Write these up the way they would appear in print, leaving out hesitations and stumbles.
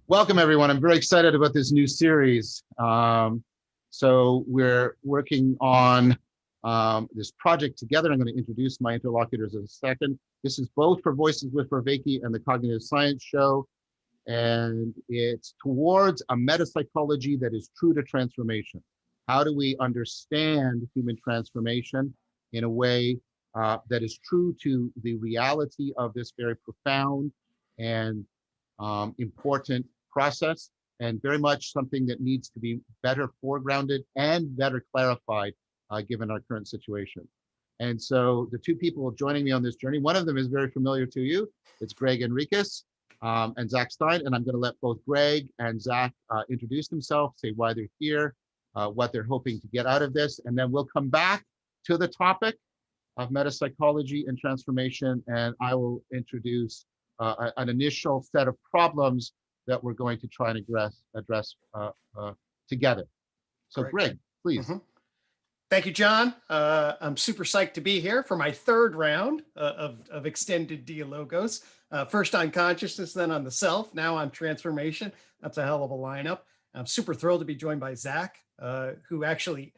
Welcome, everyone. I'm very excited about this new series. So we're working on this project together. I'm going to introduce my interlocutors in a second. This is both for Voices with Vervaeke and the Cognitive Science Show. And it's towards a metapsychology that is true to transformation. How do we understand human transformation in a way that is true to the reality of this very profound and important process, and very much something that needs to be better foregrounded and better clarified given our current situation. And so the two people joining me on this journey, one of them is very familiar to you. It's Greg Enriquez and Zach Stein. And I'm going to let both Greg and Zach introduce themselves, say why they're here, what they're hoping to get out of this. And then we'll come back to the topic of metapsychology and transformation. And I will introduce an initial set of problems that we're going to try and address together. So Great. Greg, please. Thank you, John. I'm super psyched to be here for my third round of extended dialogos. First on consciousness, then on the self, now on transformation. That's a hell of a lineup. I'm super thrilled to be joined by Zach, who actually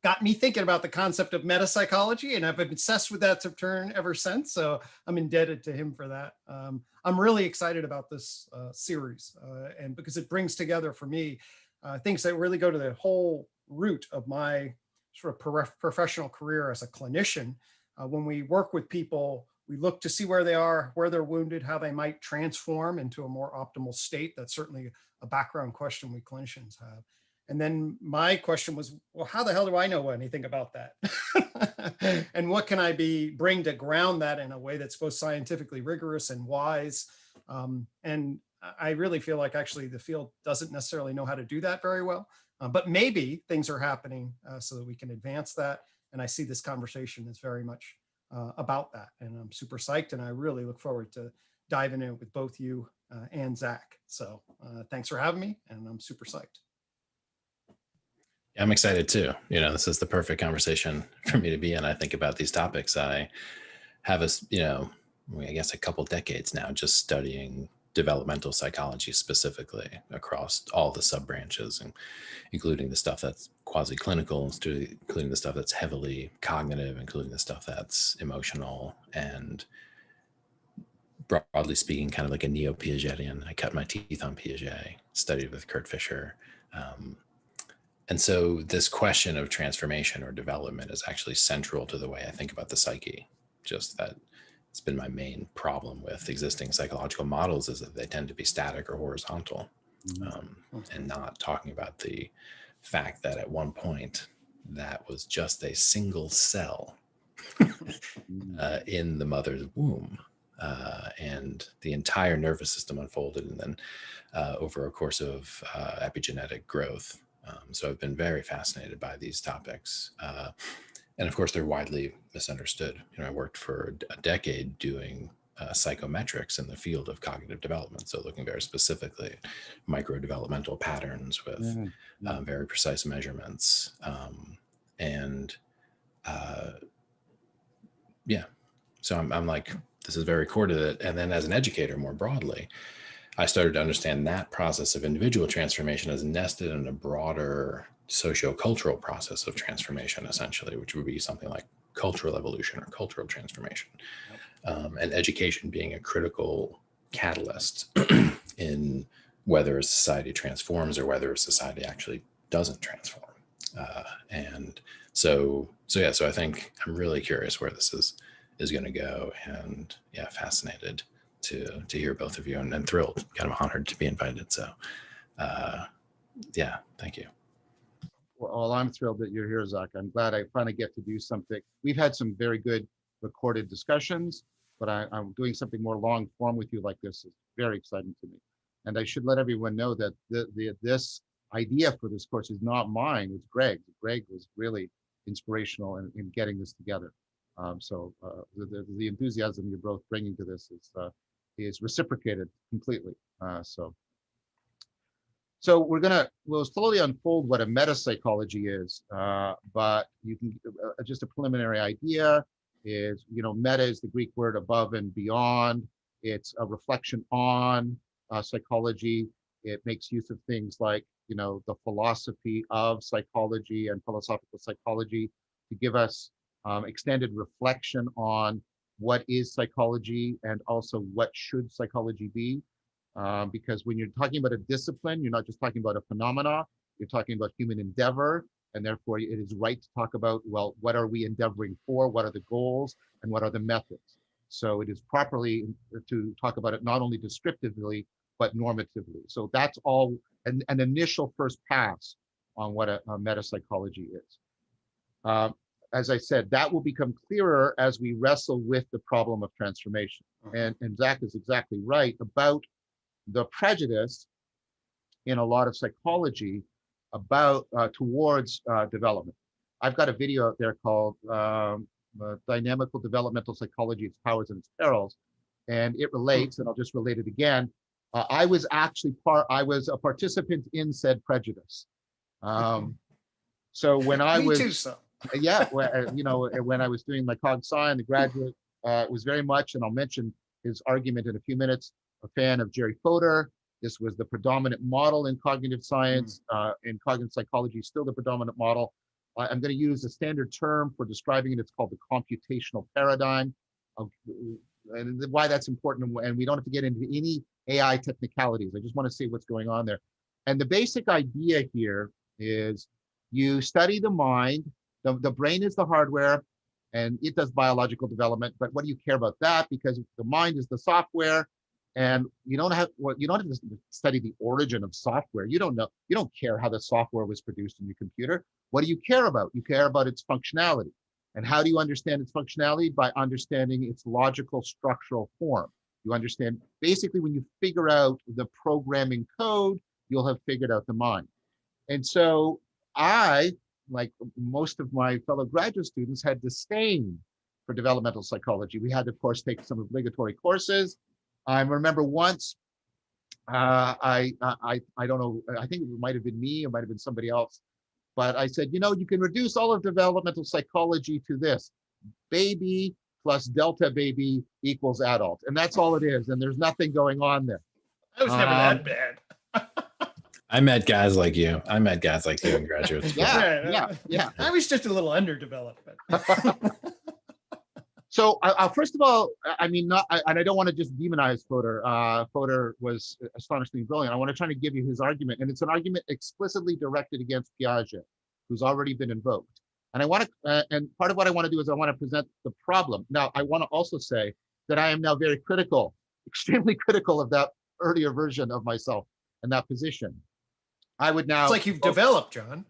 got me thinking about the concept of metapsychology, and I've been obsessed with that term ever since. So I'm indebted to him for that. I'm really excited about this series, and because it brings together for me things that really go to the whole root of my sort of professional career as a clinician. When we work with people, we look to see where they are, where they're wounded, how they might transform into a more optimal state. That's certainly a background question we clinicians have. And then my question was, well, how the hell do I know anything about that? And what can I bring to ground that in a way that's both scientifically rigorous and wise? And I really feel like actually the field doesn't necessarily know how to do that very well, but maybe things are happening so that we can advance that. And I see this conversation as very much about that. And I'm super psyched, and I really look forward to diving in with both you and Zach. So thanks for having me, and I'm super psyched. I'm excited too. This is the perfect conversation for me to be in. I think about these topics. I have I guess a couple decades now just studying developmental psychology specifically across all the sub branches, and including the stuff that's quasi-clinical, including the stuff that's heavily cognitive, including the stuff that's emotional, and broadly speaking, kind of like a neo-Piagetian. I cut my teeth on Piaget, studied with Kurt Fischer. And so this question of transformation or development is actually central to the way I think about the psyche. Just that it's been my main problem with existing psychological models is that they tend to be static or horizontal, and not talking about the fact that at one point that was just a single cell in the mother's womb. And the entire nervous system unfolded, and then over a course of epigenetic growth. So I've been very fascinated by these topics. And of course, they're widely misunderstood. I worked for a decade doing psychometrics in the field of cognitive development. So looking very specifically at micro-developmental patterns with very precise measurements. So I'm like, this is very core to it. And then as an educator more broadly, I started to understand that process of individual transformation as nested in a broader socio-cultural process of transformation, essentially, which would be something like cultural evolution or cultural transformation. And education being a critical catalyst in whether a society transforms or whether a society actually doesn't transform. So I think I'm really curious where this is going to go, and fascinated to hear both of you, and thrilled, kind of honored to be invited. So thank you. Well, I'm thrilled that you're here, Zach. I'm glad I finally get to do something. We've had some very good recorded discussions, but I'm doing something more long form with you like this is very exciting to me. And I should let everyone know that this idea for this course is not mine, it's Greg's. Greg was really inspirational in getting this together. So the enthusiasm you're both bringing to this is reciprocated completely. So we'll slowly unfold what a metapsychology is, but you can just a preliminary idea is, meta is the Greek word above and beyond. It's a reflection on psychology. It makes use of things like, the philosophy of psychology and philosophical psychology to give us extended reflection on what is psychology and also what should psychology be. Because when you're talking about a discipline, you're not just talking about a phenomena, you're talking about human endeavor. And therefore, it is right to talk about, well, what are we endeavoring for? What are the goals? And what are the methods? So it is properly to talk about it not only descriptively, but normatively. So that's all an initial first pass on what a metapsychology is. As I said, that will become clearer as we wrestle with the problem of transformation. And Zach is exactly right about the prejudice in a lot of psychology about towards development. I've got a video out there called Dynamical Developmental Psychology, Its Powers and Its Perils. And it relates, and I'll just relate it again. I was a participant in said prejudice. So when I was, Me too, so. yeah, when I was doing my cog sci in the graduate, it was very much, and I'll mention his argument in a few minutes, a fan of Jerry Fodor. This was the predominant model in cognitive science, in cognitive psychology, still the predominant model. I'm going to use a standard term for describing it. It's called the computational paradigm. And why that's important, and we don't have to get into any AI technicalities. I just want to say what's going on there. And the basic idea here is you study the mind. The brain is the hardware, and it does biological development. But what do you care about that? Because the mind is the software, and you don't have to study the origin of software. You don't care how the software was produced in your computer. What do you care about? You care about its functionality. And how do you understand its functionality? By understanding its logical structural form. You understand, basically, when you figure out the programming code, you'll have figured out the mind. And so I, like most of my fellow graduate students, had disdain for developmental psychology. We had to, of course, take some obligatory courses. I remember once, I don't know, I think it might have been me, it might have been somebody else, but I said, you can reduce all of developmental psychology to this: baby plus delta baby equals adult. And that's all it is. And there's nothing going on there. I was never that bad. I met guys like you. in graduate school. Yeah. I was just a little underdeveloped. But. So first of all, I don't want to just demonize Fodor. Fodor was astonishingly brilliant. I want to try to give you his argument, and it's an argument explicitly directed against Piaget, who's already been invoked. And and part of what I want to do is I want to present the problem. Now, I want to also say that I am now very critical, extremely critical of that earlier version of myself and that position. I would now. It's like you've developed, John.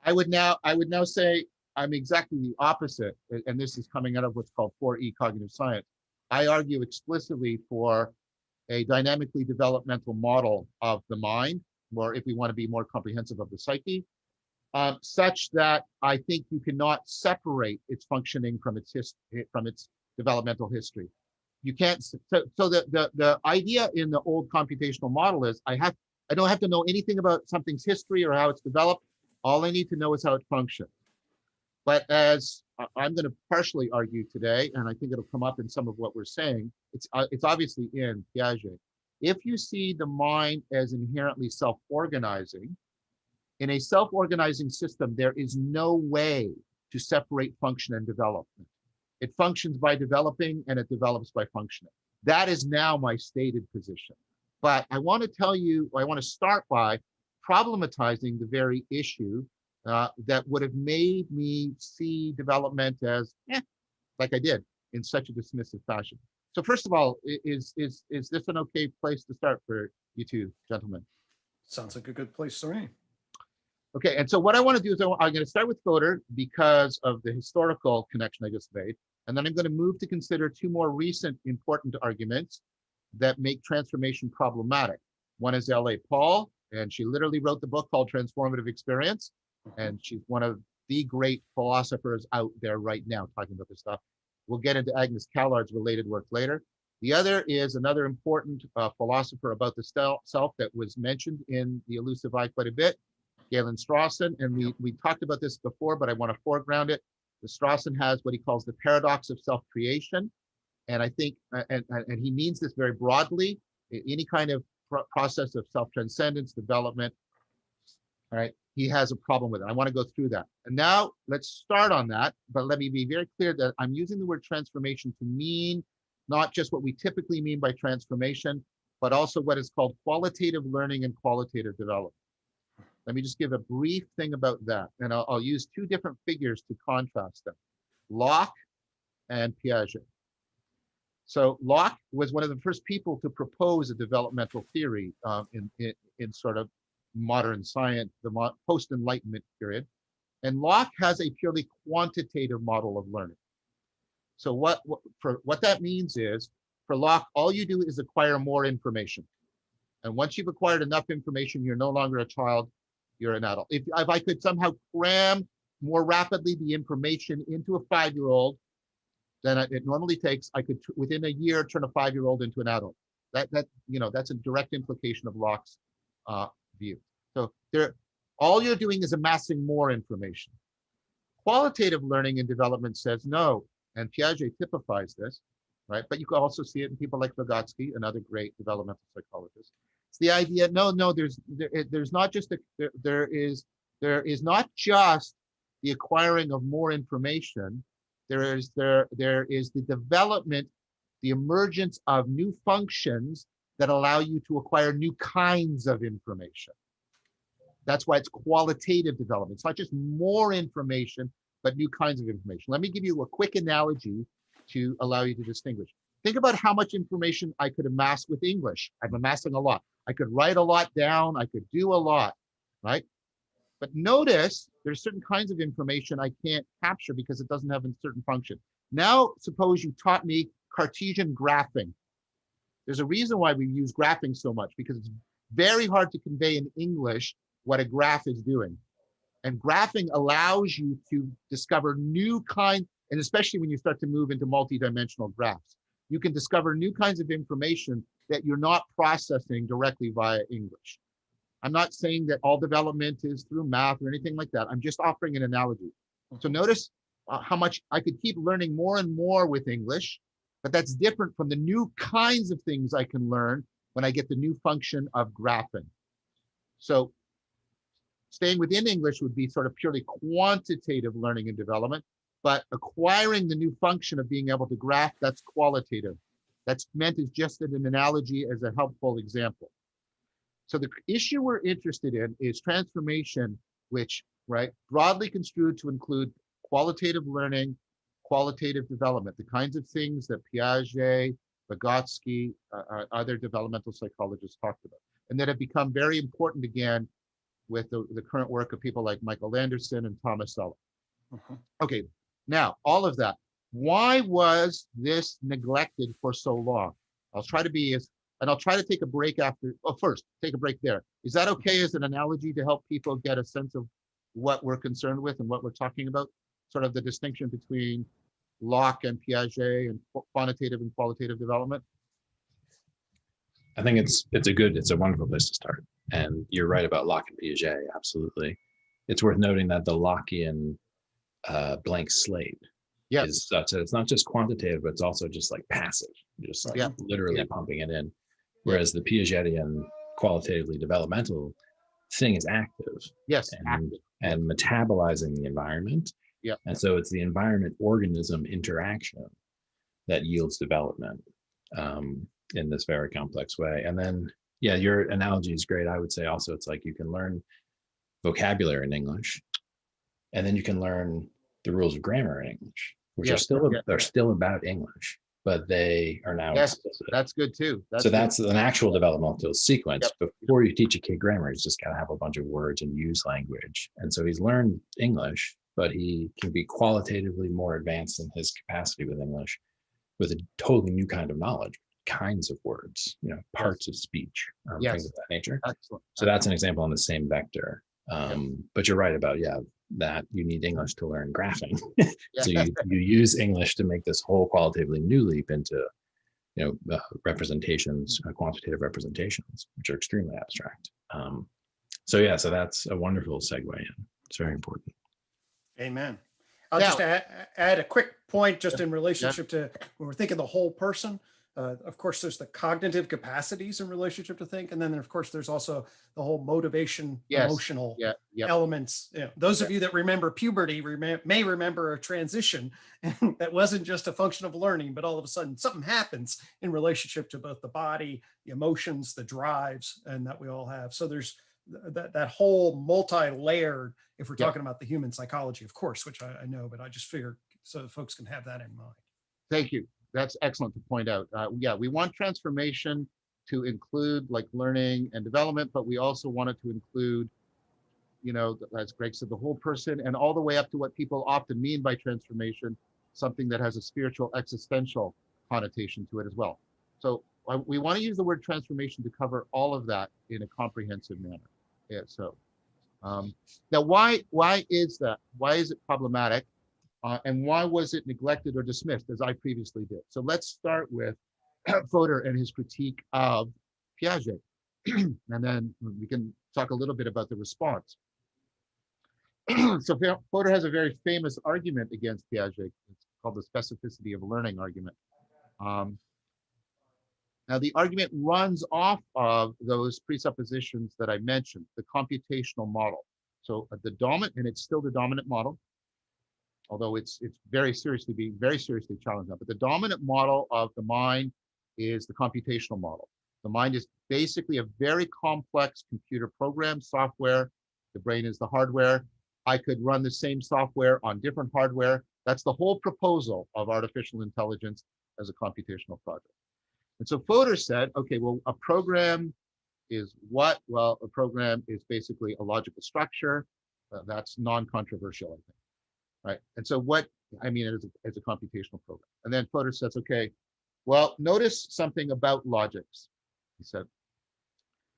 I would now say I'm exactly the opposite, and this is coming out of what's called 4E cognitive science. I argue explicitly for a dynamically developmental model of the mind, or if we want to be more comprehensive, of the psyche, such that I think you cannot separate its functioning from its developmental history. You can't. So the idea in the old computational model is I don't have to know anything about something's history or how it's developed. All I need to know is how it functions. But as I'm going to partially argue today, and I think it'll come up in some of what we're saying, it's obviously in Piaget. If you see the mind as inherently self-organizing, in a self-organizing system, there is no way to separate function and development. It functions by developing, and it develops by functioning. That is now my stated position. But I want to start by problematizing the very issue that would have made me see development as, like I did, in such a dismissive fashion. So first of all, is this an okay place to start for you two gentlemen? Sounds like a good place to me. Okay, and so what I want to do is I'm going to start with Fodor because of the historical connection I just made, and then I'm going to move to consider two more recent important arguments that make transformation problematic. One is L.A. Paul, and she literally wrote the book called Transformative Experience. And she's one of the great philosophers out there right now talking about this stuff. We'll get into Agnes Callard's related work later. The other is another important philosopher about the self that was mentioned in The Elusive I quite a bit, Galen Strawson. And we talked about this before, but I want to foreground it. The Strawson has what he calls the paradox of self-creation. And I think, and he means this very broadly, any kind of process of self-transcendence, development. All right, he has a problem with it. I want to go through that. And now let's start on that, but let me be very clear that I'm using the word transformation to mean not just what we typically mean by transformation, but also what is called qualitative learning and qualitative development. Let me just give a brief thing about that. And I'll use two different figures to contrast them, Locke and Piaget. So Locke was one of the first people to propose a developmental theory in sort of modern science, the post-Enlightenment period. And Locke has a purely quantitative model of learning. So what that means is, for Locke, all you do is acquire more information. And once you've acquired enough information, you're no longer a child, you're an adult. If I could somehow cram more rapidly the information into a 5-year-old than it normally takes, I could, within a year, turn a 5-year-old into an adult. That's a direct implication of Locke's view. So all you're doing is amassing more information. Qualitative learning and development says no, and Piaget typifies this, right? But you can also see it in people like Vygotsky, another great developmental psychologist. It's the idea, there's not just there is not just the acquiring of more information. There is the development, the emergence of new functions that allow you to acquire new kinds of information. That's why it's qualitative development. It's not just more information, but new kinds of information. Let me give you a quick analogy to allow you to distinguish. Think about how much information I could amass with English. I'm amassing a lot. I could write a lot down. I could do a lot, right? But notice there's certain kinds of information I can't capture because it doesn't have a certain function. Now, suppose you taught me Cartesian graphing. There's a reason why we use graphing so much, because it's very hard to convey in English what a graph is doing. And graphing allows you to discover new kinds, and especially when you start to move into multidimensional graphs, you can discover new kinds of information that you're not processing directly via English. I'm not saying that all development is through math or anything like that. I'm just offering an analogy. So notice how much I could keep learning more and more with English, but that's different from the new kinds of things I can learn when I get the new function of graphing. So staying within English would be sort of purely quantitative learning and development, but acquiring the new function of being able to graph, that's qualitative. That's meant as just an analogy, as a helpful example. So the issue we're interested in is transformation, which, right, broadly construed to include qualitative learning, qualitative development, the kinds of things that Piaget, Vygotsky, other developmental psychologists talked about, and that have become very important again with the current work of people like Michael Anderson and Thomas Sella. Okay, now all of that. Why was this neglected for so long? I'll try to be and I'll try to take a break after, first, take a break there. Is that okay as an analogy to help people get a sense of what we're concerned with and what we're talking about? Sort of the distinction between Locke and Piaget and quantitative and qualitative development? I think it's a wonderful place to start. And you're right about Locke and Piaget, absolutely. It's worth noting that the Lockean blank slate is such that it's not just quantitative, but it's also just like passive, just like literally pumping it in. Whereas the Piagetian qualitatively developmental thing is active. Yes, and metabolizing the environment. Yeah. And so it's the environment organism interaction that yields development in this very complex way. And then, yeah, your analogy is great. I would say also it's like you can learn vocabulary in English, and then you can learn the rules of grammar in English, which are still about English, but they are now explicit. That's good too. That's an actual developmental sequence. Before you teach a kid grammar, he's just got to have a bunch of words and use language. And so he's learned English, but he can be qualitatively more advanced in his capacity with English with a totally new kind of knowledge, kinds of words, parts of speech, things of that nature. Excellent. So that's an example on the same vector. But you're right about, that you need English to learn graphing. So you use English to make this whole qualitatively new leap into, representations, quantitative representations, which are extremely abstract. So that's a wonderful segue in. It's very important. Amen. I'll just add a quick point just in relationship to when we're thinking the whole person. Of course, there's the cognitive capacities in relationship to think. And then, of course, there's also the whole motivation, Yes. emotional Yeah. elements. Those of you that remember puberty may remember a transition that wasn't just a function of learning, but all of a sudden something happens in relationship to both the body, the emotions, the drives, and that we all have. So there's that whole multi-layered, if we're talking about the human psychology, of course, which I know, but I just figured so folks can have that in mind. Thank you. That's excellent to point out. Yeah, we want transformation to include like learning and development, but we also want it to include, as Greg said, the whole person, and all the way up to what people often mean by transformation, something that has a spiritual existential connotation to it as well. So we want to use the word transformation to cover all of that in a comprehensive manner. Yeah. So now, why is that? Why is it problematic? And why was it neglected or dismissed, as I previously did? So let's start with Fodor and his critique of Piaget. And then we can talk a little bit about the response. So Fodor has a very famous argument against Piaget. It's called the specificity of learning argument. Now, the argument runs off of those presuppositions that I mentioned, the computational model. So the dominant, and it's still the dominant model, although it's being very seriously challenged now. But the dominant model of the mind is the computational model. The mind is basically a very complex computer program software. The brain is the hardware. I could run the same software on different hardware. That's the whole proposal of artificial intelligence as a computational project. And so Fodor said, okay, well, a program is what? Well, a program is basically a logical structure. That's non-controversial, I think. Right. And so what I mean as a computational program. And then Fodor says, okay, well, notice something about logics, he said.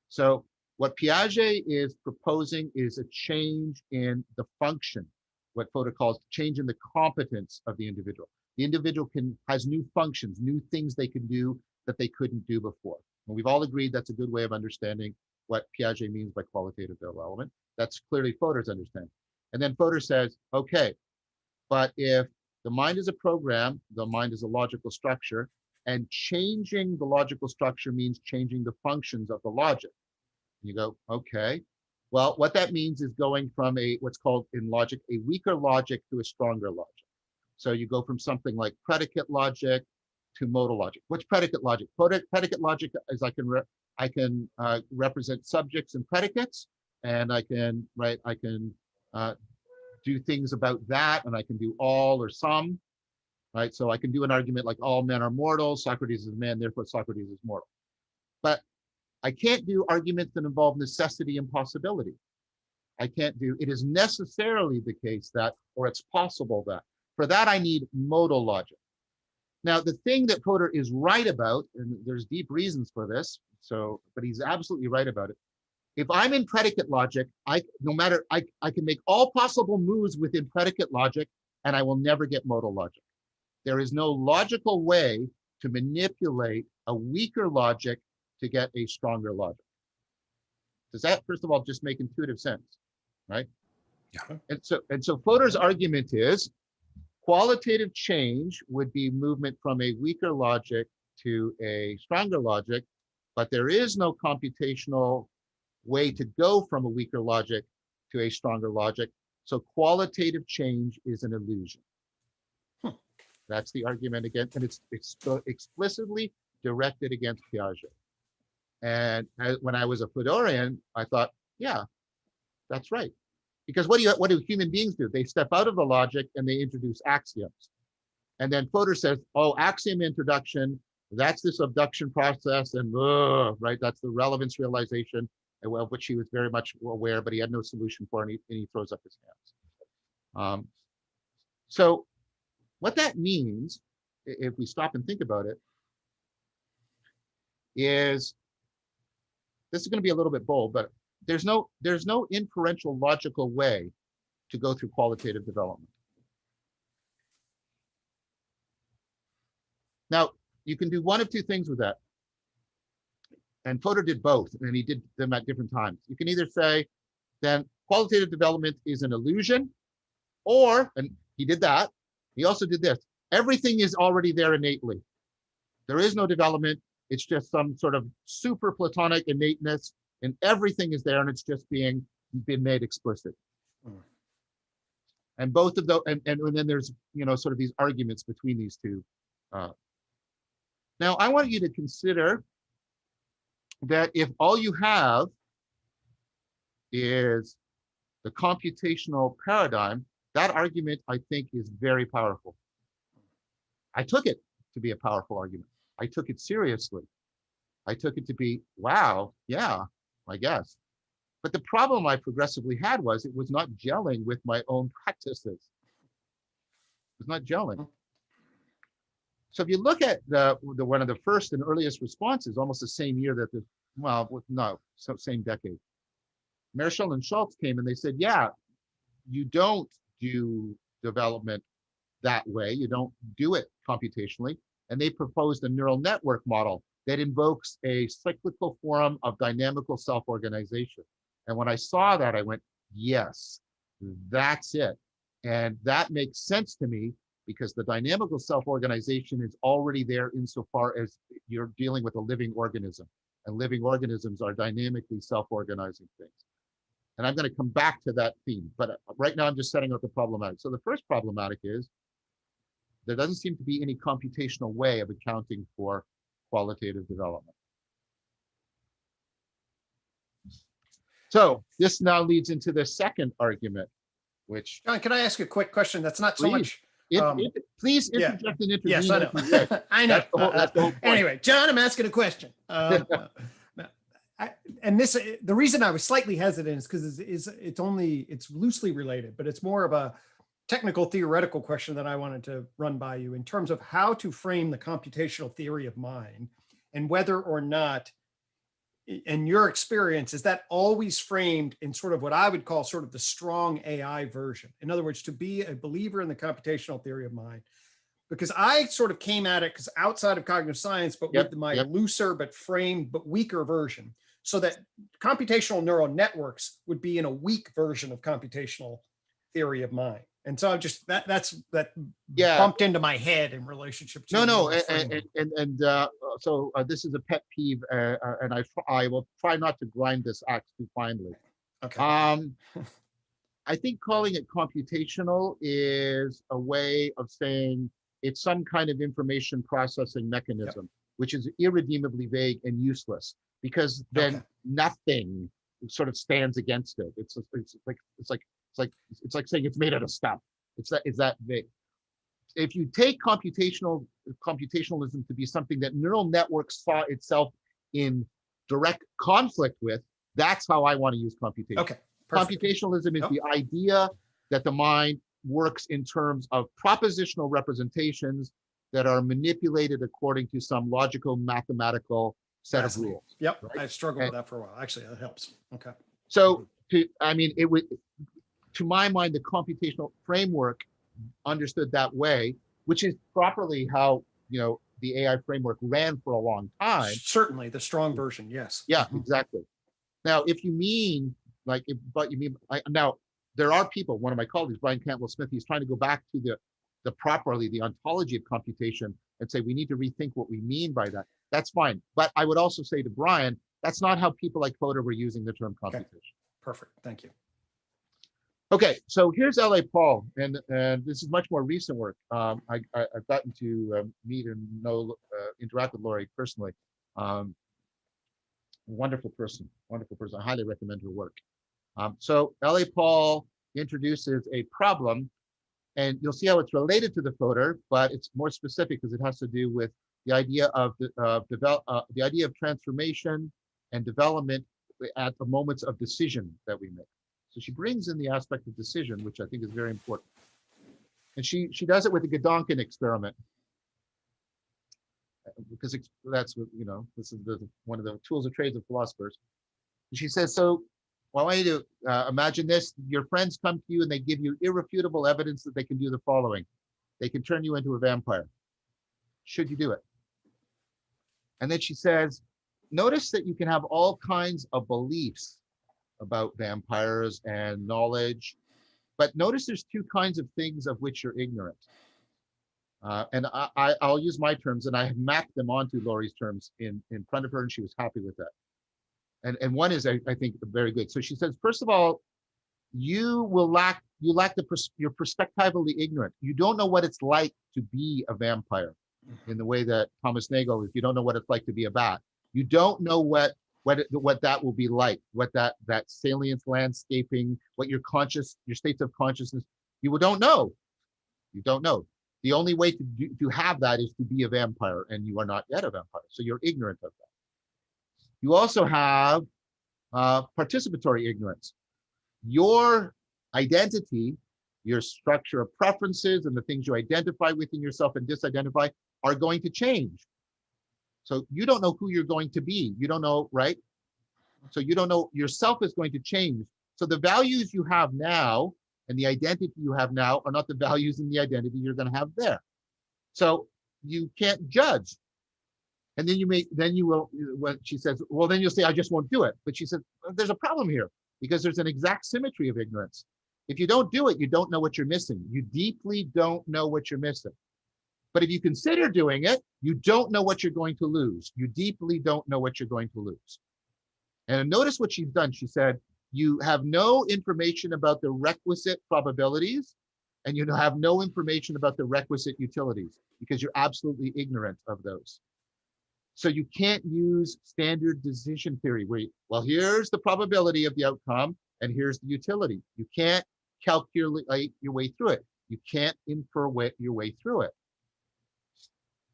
So what Piaget is proposing is a change in the function, what Fodor calls change in the competence of the individual. The individual has new functions, new things they can do that they couldn't do before. And we've all agreed that's a good way of understanding what Piaget means by qualitative development. That's clearly Fodor's understanding. And then Fodor says, okay, but if the mind is a program, the mind is a logical structure, and changing the logical structure means changing the functions of the logic. You go, okay. Well, what that means is going from what's called in logic, a weaker logic to a stronger logic. So you go from something like predicate logic to modal logic. What's predicate logic? Predicate logic is I can represent subjects and predicates, and I can do things about that, and I can do all or some, right? So I can do an argument like all men are mortal, Socrates is a man, therefore Socrates is mortal. But I can't do arguments that involve necessity and possibility. I can't do, it is necessarily the case that, or it's possible that. For that, I need modal logic. Now, the thing that Fodor is right about, and there's deep reasons for this, but he's absolutely right about it. If I'm in predicate logic, I can make all possible moves within predicate logic, and I will never get modal logic. There is no logical way to manipulate a weaker logic to get a stronger logic. Does that, first of all, just make intuitive sense, right? Yeah. And so Fodor's argument is qualitative change would be movement from a weaker logic to a stronger logic, but there is no computational way to go from a weaker logic to a stronger logic. So qualitative change is an illusion. That's the argument against, and it's explicitly directed against Piaget. And when I was a Fodorian, I thought, yeah, that's right. Because what do human beings do? They step out of the logic and they introduce axioms. And then Fodor says, oh, axiom introduction, that's this abduction process, and right, that's the relevance realization, of which he was very much aware, but he had no solution for, and he throws up his hands. So what that means, if we stop and think about it, is, this is going to be a little bit bold, but there's no inferential logical way to go through qualitative development. Now, you can do one of two things with that. And Fodor did both, and he did them at different times. You can either say, then qualitative development is an illusion, or, and he did that, he also did this, everything is already there innately. There is no development. It's just some sort of super Platonic innateness, and everything is there, and it's just been made explicit. And both of those, and then there's, you know, sort of these arguments between these two. Now, I want you to consider that if all you have is the computational paradigm, that argument, I think, is very powerful. I took it to be a powerful argument. I took it seriously. I took it to be, wow, yeah, I guess. But the problem I progressively had was it was not gelling with my own practices. It was not gelling. So if you look at the one of the first and earliest responses, almost the same year that the, well, no, same decade, Marshall and Schultz came and they said, yeah, you don't do development that way. You don't do it computationally. And they proposed a neural network model that invokes a cyclical form of dynamical self-organization. And when I saw that, I went, yes, that's it. And that makes sense to me because the dynamical self-organization is already there insofar as you're dealing with a living organism. And living organisms are dynamically self-organizing things. And I'm going to come back to that theme. But right now, I'm just setting out the problematic. So the first problematic is there doesn't seem to be any computational way of accounting for qualitative development. So this now leads into the second argument, which— John, can I ask a quick question? That's not so much. Please interject and intervene. Yes, I know. I know. That's the whole point. Anyway, John, I'm asking a question. And this, the reason I was slightly hesitant is because it's loosely related, but it's more of a technical theoretical question that I wanted to run by you in terms of how to frame the computational theory of mind and whether or not, in your experience, is that always framed in sort of what I would call sort of the strong AI version? In other words, to be a believer in the computational theory of mind, because I sort of came at it because outside of cognitive science, but with my looser but framed but weaker version, so that computational neural networks would be in a weak version of computational theory of mind. And so I'm just that bumped into my head in relationship to so this is a pet peeve, and I will try not to grind this axe too finely. Okay. I think calling it computational is a way of saying it's some kind of information processing mechanism, which is irredeemably vague and useless, because then nothing sort of stands against it. It's like saying it's made out of stuff. It's that vague. If you take computationalism to be something that neural networks saw itself in direct conflict with, that's how I want to use computation. Okay. Perfect. Computationalism is the idea that the mind works in terms of propositional representations that are manipulated according to some logical mathematical set of rules. Yep. Right? I've struggled with that for a while. Actually, that helps. Okay. So it would, to my mind, the computational framework understood that way, which is properly how, the AI framework ran for a long time. Certainly the strong version. Yes. Yeah, exactly. Now, if you mean now there are people, one of my colleagues, Brian Cantwell-Smith, he's trying to go back to the ontology of computation and say, we need to rethink what we mean by that. That's fine. But I would also say to Brian, that's not how people like Fodor were using the term computation. Okay. Perfect. Thank you. Okay, so here's L.A. Paul, and this is much more recent work. I've gotten to meet and interact with Laurie personally. Wonderful person. I highly recommend her work. So L.A. Paul introduces a problem, and you'll see how it's related to the Fodor, but it's more specific because it has to do with the idea of the idea of transformation and development at the moments of decision that we make. So she brings in the aspect of decision, which I think is very important. And she does it with the Gedanken experiment. Because that's what, this is one of the tools of trades of philosophers. And she says, so I want you to imagine this. Your friends come to you and they give you irrefutable evidence that they can do the following. They can turn you into a vampire. Should you do it? And then she says, notice that you can have all kinds of beliefs about vampires and knowledge, but notice there's two kinds of things of which you're ignorant. And I'll use my terms, and I have mapped them onto Lori's terms in front of her, and she was happy with that. And one is, I think, very good. So she says, first of all, you lack you're perspectively ignorant. You don't know what it's like to be a vampire, in the way that Thomas Nagel, if you don't know what it's like to be a bat, you don't know what that will be like, what that salience landscaping, what your states of consciousness, you don't know. You don't know. The only way to have that is to be a vampire, and you are not yet a vampire, so you're ignorant of that. You also have participatory ignorance. Your identity, your structure of preferences, and the things you identify within yourself and disidentify are going to change. So you don't know who you're going to be. You don't know, right? So you don't know, yourself is going to change. So the values you have now and the identity you have now are not the values and the identity you're going to have there. So you can't judge. And then you will, when she says, well, then you'll say, I just won't do it. But she said, well, there's a problem here, because there's an exact symmetry of ignorance. If you don't do it, you don't know what you're missing. You deeply don't know what you're missing. But if you consider doing it, you don't know what you're going to lose. You deeply don't know what you're going to lose. And notice what she's done. She said, you have no information about the requisite probabilities, and you have no information about the requisite utilities, because you're absolutely ignorant of those. So you can't use standard decision theory where, well, here's the probability of the outcome and here's the utility. You can't calculate your way through it. You can't infer your way through it.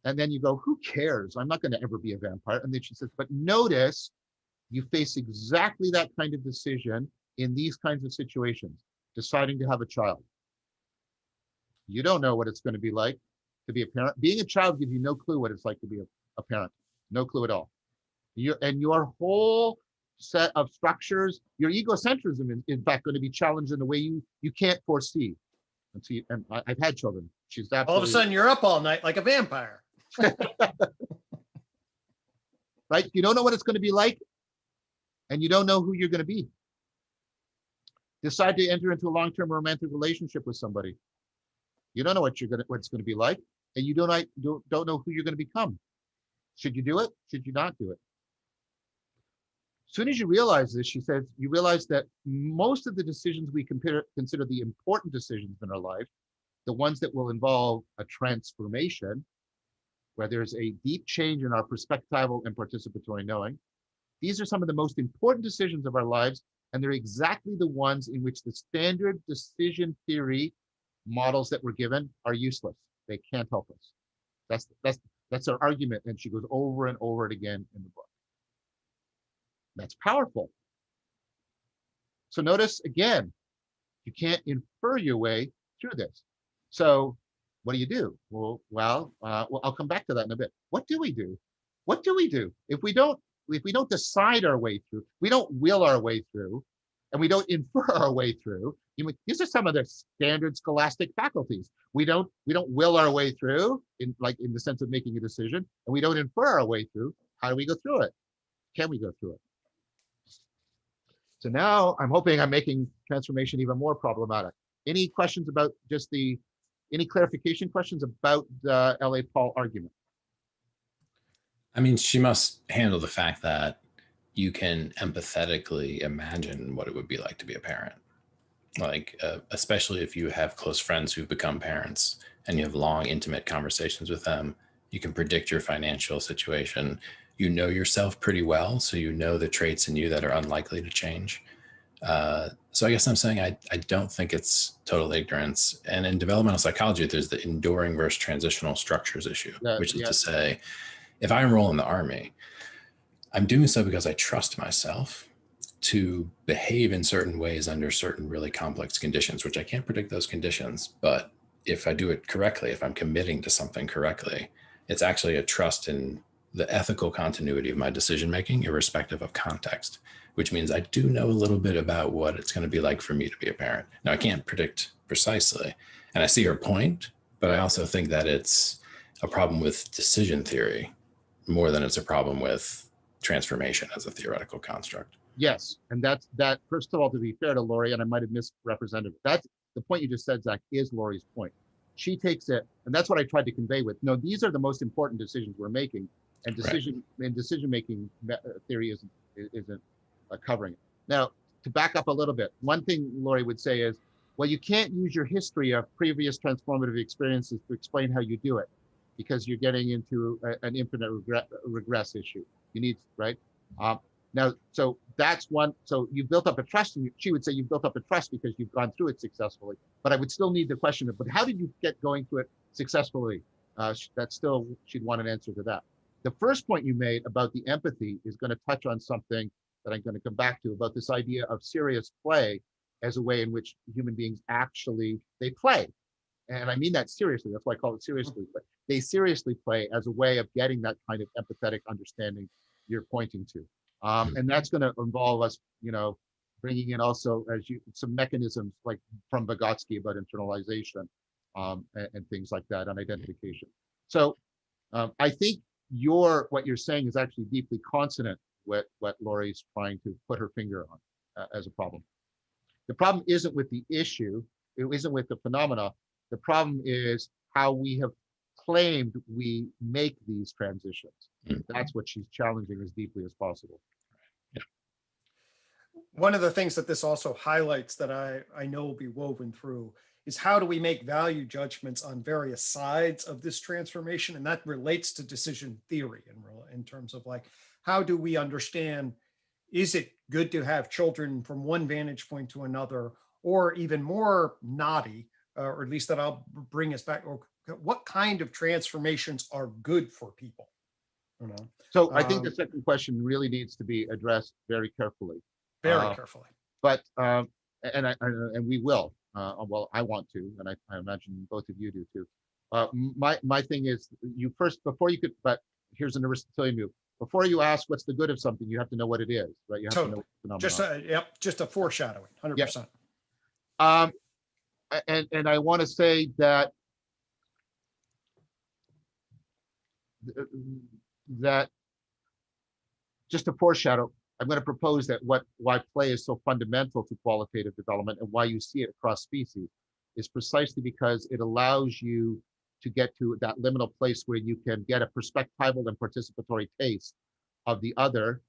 And then you go, who cares? I'm not going to ever be a vampire. And then she says, but notice you face exactly that kind of decision in these kinds of situations, deciding to have a child. You don't know what it's going to be like to be a parent. Being a child gives you no clue what it's like to be a parent. No clue at all. Your whole set of structures, your egocentrism is in fact going to be challenged in a way you can't foresee. And I've had children. She's absolutely, all of a sudden you're up all night like a vampire. Right? You don't know what it's going to be like, and you don't know who you're going to be. Decide to enter into a long-term romantic relationship with somebody. You don't know what it's going to be like, and you don't know who you're going to become. Should you do it? Should you not do it? As soon as you realize this, she says, you realize that most of the decisions we consider the important decisions in our life, the ones that will involve a transformation, where there's a deep change in our perspectival and participatory knowing, these are some of the most important decisions of our lives, and they're exactly the ones in which the standard decision theory models that we're given are useless. They can't help us. That's her argument, and she goes over and over it again in the book. That's powerful. So notice again, you can't infer your way through this. So what do? Well, I'll come back to that in a bit. What do we do? What do we do if we don't decide our way through? We don't will our way through, and we don't infer our way through. These are some of the standard scholastic faculties. We don't will our way through in the sense of making a decision, and we don't infer our way through. How do we go through it? Can we go through it? So now I'm hoping I'm making transformation even more problematic. Any questions about any clarification questions about the L.A. Paul argument? I mean, she must handle the fact that you can empathetically imagine what it would be like to be a parent. Especially if you have close friends who've become parents and you have long, intimate conversations with them, you can predict your financial situation. You know yourself pretty well, so you know the traits in you that are unlikely to change. So I guess I'm saying I don't think it's total ignorance. And in developmental psychology, there's the enduring versus transitional structures issue, which is to say, if I enroll in the Army, I'm doing so because I trust myself to behave in certain ways under certain really complex conditions, which I can't predict those conditions. But if I do it correctly, if I'm committing to something correctly, it's actually a trust in the ethical continuity of my decision-making, irrespective of context, which means I do know a little bit about what it's going to be like for me to be a parent. Now, I can't predict precisely, and I see her point, but I also think that it's a problem with decision theory more than it's a problem with transformation as a theoretical construct. Yes, and that. First of all, to be fair to Laurie, and I might have misrepresented it, that's the point you just said, Zach, is Laurie's point. She takes it, and that's what I tried to convey with, no, these are the most important decisions we're making, and decision-making theory isn't covering it. Now, to back up a little bit, one thing Laurie would say is, well, you can't use your history of previous transformative experiences to explain how you do it, because you're getting into an infinite regress issue. You need, right? Now, so that's one, so you built up a trust, and she would say you built up a trust because you've gone through it successfully. But I would still need the question of, but how did you get going through it successfully? That's still, she'd want an answer to that. The first point you made about the empathy is going to touch on something that I'm going to come back to, about this idea of serious play as a way in which human beings actually, they play. And I mean that seriously, that's why I call it seriously, but they seriously play as a way of getting that kind of empathetic understanding you're pointing to. And that's going to involve us, bringing in also some mechanisms like from Vygotsky about internalization and things like that on identification. So I think what you're saying is actually deeply consonant with what Laurie's trying to put her finger on as a problem. The problem isn't with the issue, it isn't with the phenomena. The problem is how we have claimed we make these transitions. That's what she's challenging as deeply as possible. One of the things that this also highlights that I know will be woven through is how do we make value judgments on various sides of this transformation? And that relates to decision theory in terms of like, how do we understand, is it good to have children from one vantage point to another, or even more knotty, or at least that I'll bring us back, or what kind of transformations are good for people? So I think the second question really needs to be addressed very carefully. Very carefully. But, and we will, well, I want to, and I imagine both of you do too. My thing is, you first, before you could, but here's an Aristotelian move. Before you ask what's the good of something, you have to know what it is, right? You have to know what the phenomenon. Just a foreshadowing, 100%. And I want to say that just to foreshadow, I'm going to propose that why play is so fundamental to qualitative development and why you see it across species is precisely because it allows you to get to that liminal place where you can get a perspectival and participatory taste of the other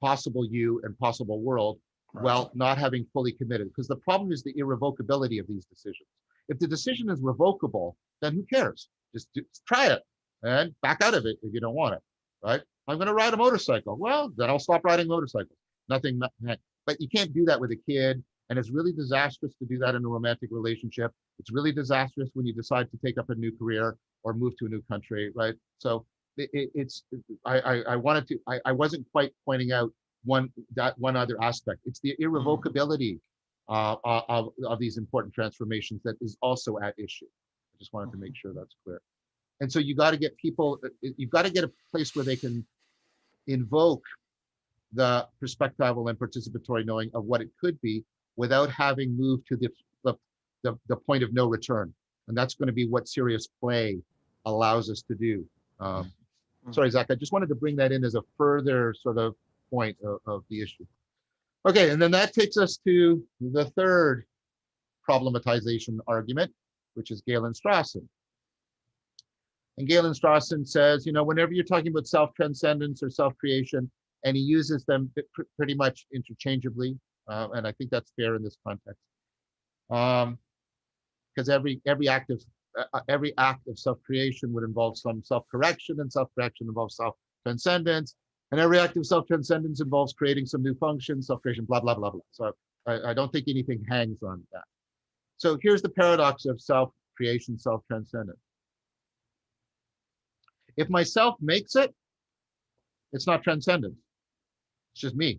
possible you and possible world, while not having fully committed. Because the problem is the irrevocability of these decisions. If the decision is revocable, then who cares? Just try it and back out of it if you don't want it, right? I'm going to ride a motorcycle. Well, then I'll stop riding motorcycles. Nothing, but you can't do that with a kid. And it's really disastrous to do that in a romantic relationship. It's really disastrous when you decide to take up a new career or move to a new country, right? So I wasn't quite pointing out one other aspect. It's the irrevocability of these important transformations that is also at issue. I just wanted to make sure that's clear. And so you got to get people, you've got to get a place where they can invoke the perspectival and participatory knowing of what it could be without having moved to the point of no return. And that's going to be what serious play allows us to do. Sorry, Zach, I just wanted to bring that in as a further sort of point of the issue. Okay, and then that takes us to the third problematization argument, which is Galen Strawson. And Galen Strawson says, whenever you're talking about self-transcendence or self-creation, and he uses them pretty much interchangeably, and I think that's fair in this context, because every act of self-creation would involve some self-correction, and self-correction involves self-transcendence, and every act of self-transcendence involves creating some new function, self-creation, blah, blah, blah, blah. So I don't think anything hangs on that. So here's the paradox of self-creation, self-transcendence. If myself makes it, it's not transcendence. It's just me.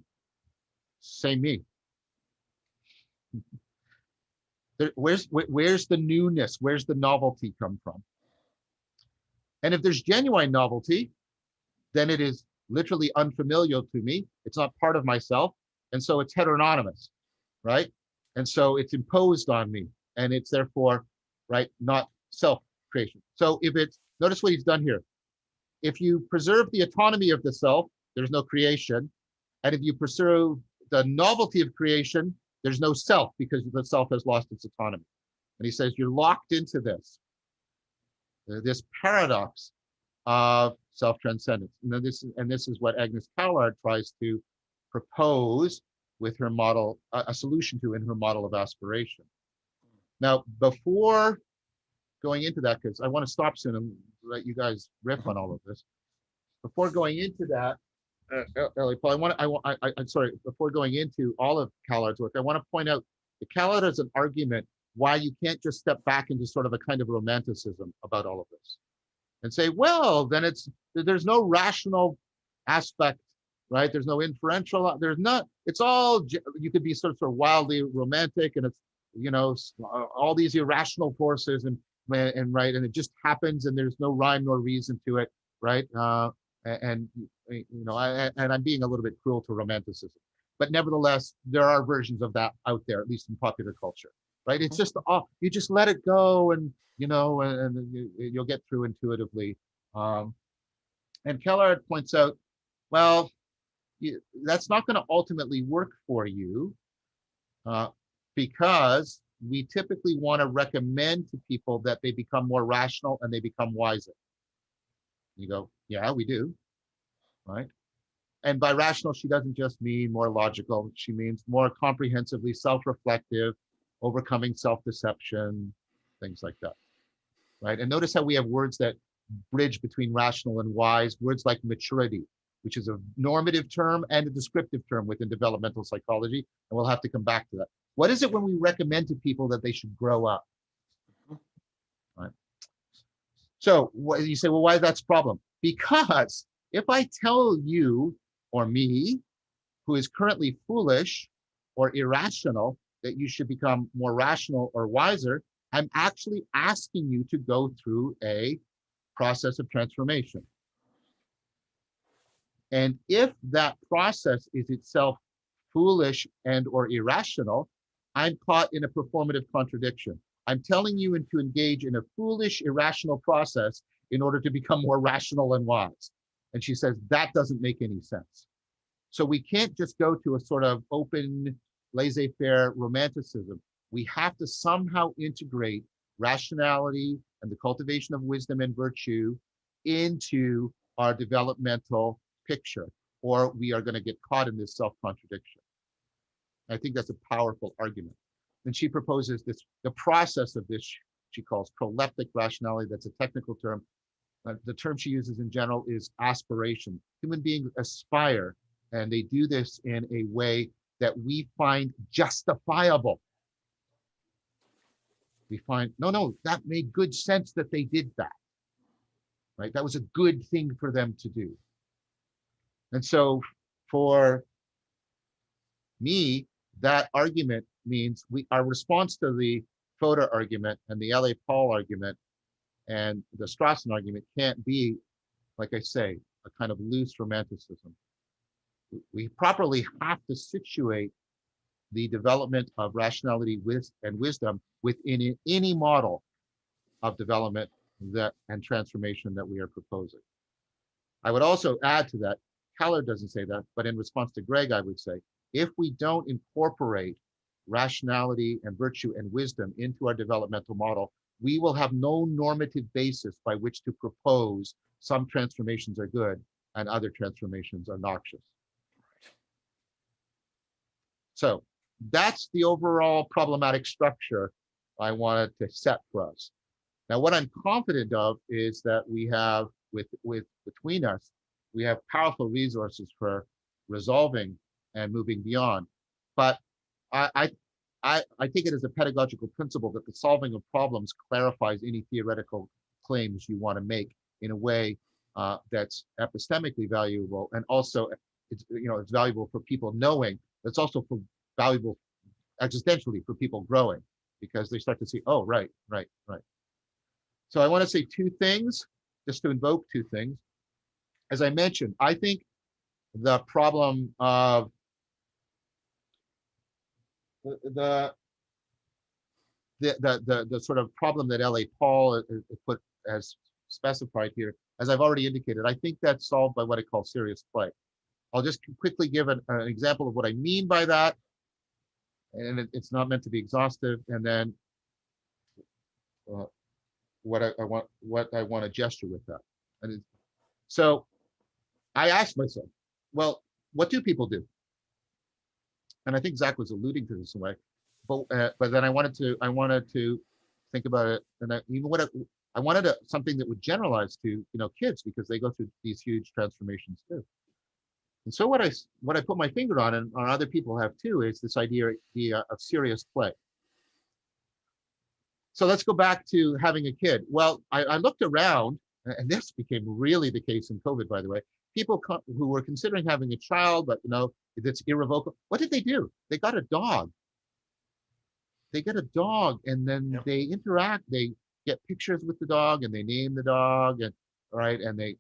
Same me. Where's the newness? Where's the novelty come from? And if there's genuine novelty, then it is literally unfamiliar to me. It's not part of myself. And so it's heteronymous, right? And so it's imposed on me. And it's therefore, right, not self-creation. So if it's, notice what he's done here. If you preserve the autonomy of the self, there's no creation. And if you preserve the novelty of creation, there's no self because the self has lost its autonomy. And he says, you're locked into this. this paradox of self-transcendence. And this is what Agnes Callard tries to propose with her model, a solution to in her model of aspiration. Now, before going into that, because I want to stop soon and let you guys riff on all of this. Before going into that, Ellie Paul, I'm sorry, before going into all of Callard's work, I want to point out that Callard has an argument why you can't just step back into sort of a kind of romanticism about all of this and say, well, then there's no rational aspect, right? There's no inferential, there's not, it's all, you could be sort of wildly romantic, and it's, you know, all these irrational forces and right, and it just happens, and there's no rhyme nor reason to it, right? And you know, and I'm being a little bit cruel to romanticism, but nevertheless, there are versions of that out there, at least in popular culture, right? It's just, you just let it go, and you know, and you'll get through intuitively. And Callard points out, well, that's not going to ultimately work for you, because we typically want to recommend to people that they become more rational and they become wiser. You go, yeah, we do, right? And by rational, she doesn't just mean more logical. She means more comprehensively self-reflective, overcoming self-deception, things like that, right? And notice how we have words that bridge between rational and wise, words like maturity, which is a normative term and a descriptive term within developmental psychology. And we'll have to come back to that. What is it when we recommend to people that they should grow up? Right. So you say, well, why that's a problem? Because if I tell you or me, who is currently foolish or irrational, that you should become more rational or wiser, I'm actually asking you to go through a process of transformation. And if that process is itself foolish and or irrational, I'm caught in a performative contradiction. I'm telling you to engage in a foolish, irrational process in order to become more rational and wise. And she says, that doesn't make any sense. So we can't just go to a sort of open, laissez-faire romanticism. We have to somehow integrate rationality and the cultivation of wisdom and virtue into our developmental picture, or we are going to get caught in this self-contradiction. I think that's a powerful argument. And she proposes this, the process of this, she calls proleptic rationality. That's a technical term. The term she uses in general is aspiration. Human beings aspire, and they do this in a way that we find justifiable. We find, no, that made good sense that they did that, right? That was a good thing for them to do. And so for me, that argument means our response to the Fodor argument and the L.A. Paul argument and the Strawson argument can't be, like I say, a kind of loose romanticism. We properly have to situate the development of rationality and wisdom within any model of development and transformation that we are proposing. I would also add to that, Callard doesn't say that, but in response to Greg, I would say, if we don't incorporate rationality and virtue and wisdom into our developmental model, we will have no normative basis by which to propose some transformations are good and other transformations are noxious. So that's the overall problematic structure I wanted to set for us. Now, what I'm confident of is that we have, between us, we have powerful resources for resolving and moving beyond. But I take it as a pedagogical principle that the solving of problems clarifies any theoretical claims you want to make in a way that's epistemically valuable, and also it's valuable for people knowing. It's also valuable existentially for people growing, because they start to see, oh, right. So I want to say two things, just to invoke two things. As I mentioned, I think the problem of the sort of problem that L.A. Paul put as specified here, as I've already indicated, I think that's solved by what I call serious play. I'll just quickly give an example of what I mean by that, and it's not meant to be exhaustive, and then what I want to gesture with that. So I asked myself, well, what do people do? And I think Zach was alluding to this in a way, but then I wanted to think about it, and I wanted something that would generalize to kids, because they go through these huge transformations too. And so what I put my finger on, and other people have too, is this idea of serious play. So let's go back to having a kid. Well, I looked around, and this became really the case in COVID, by the way. People who were considering having a child, but that's irrevocable. What did they do? They got a dog. They get a dog, and then they interact. They get pictures with the dog, and they name the dog, and right, and they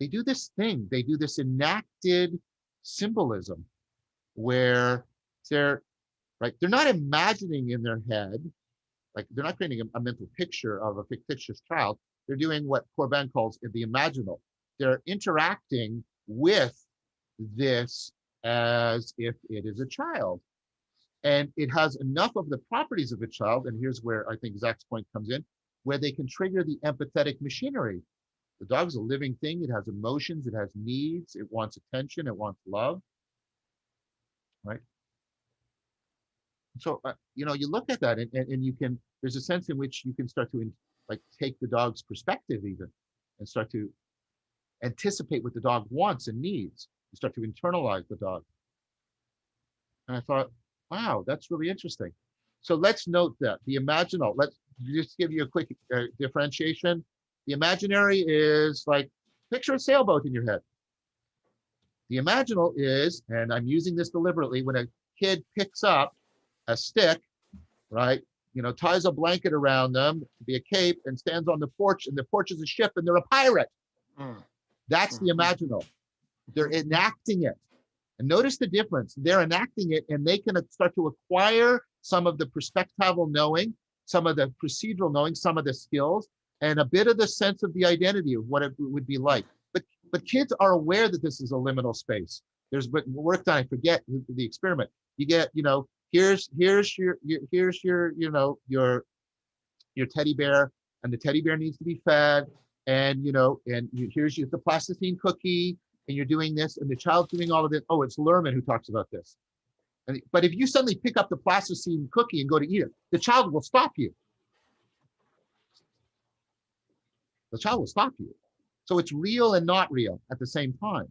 do this thing. They do this enacted symbolism, where they're not imagining in their head, like they're not creating a mental picture of a fictitious child. They're doing what Corbin calls the imaginal. They're interacting with this as if it is a child. And it has enough of the properties of a child, and here's where I think Zach's point comes in, where they can trigger the empathetic machinery. The dog's a living thing. It has emotions. It has needs. It wants attention. It wants love, right? So, you look at that, and you can, there's a sense in which you can start to take the dog's perspective even, and start to anticipate what the dog wants and needs. You start to internalize the dog. And I thought, wow, that's really interesting. So let's note that the imaginal, let's just give you a quick differentiation. The imaginary is like, picture a sailboat in your head. The imaginal is, and I'm using this deliberately, when a kid picks up a stick, right, ties a blanket around them to be a cape, and stands on the porch, and the porch is a ship, and they're a pirate. That's the imaginal. They're enacting it. And notice the difference. They're enacting it, and they can start to acquire some of the perspectival knowing, some of the procedural knowing, some of the skills, and a bit of the sense of the identity of what it would be like. But kids are aware that this is a liminal space. There's work done. I forget the experiment. You get, here's your teddy bear, and the teddy bear needs to be fed, and here's the plasticine cookie, and you're doing this, and the child's doing all of it. Oh, it's Lerman who talks about this. But if you suddenly pick up the plasticine cookie and go to eat it, the child will stop you. The child will stop you. So it's real and not real at the same time,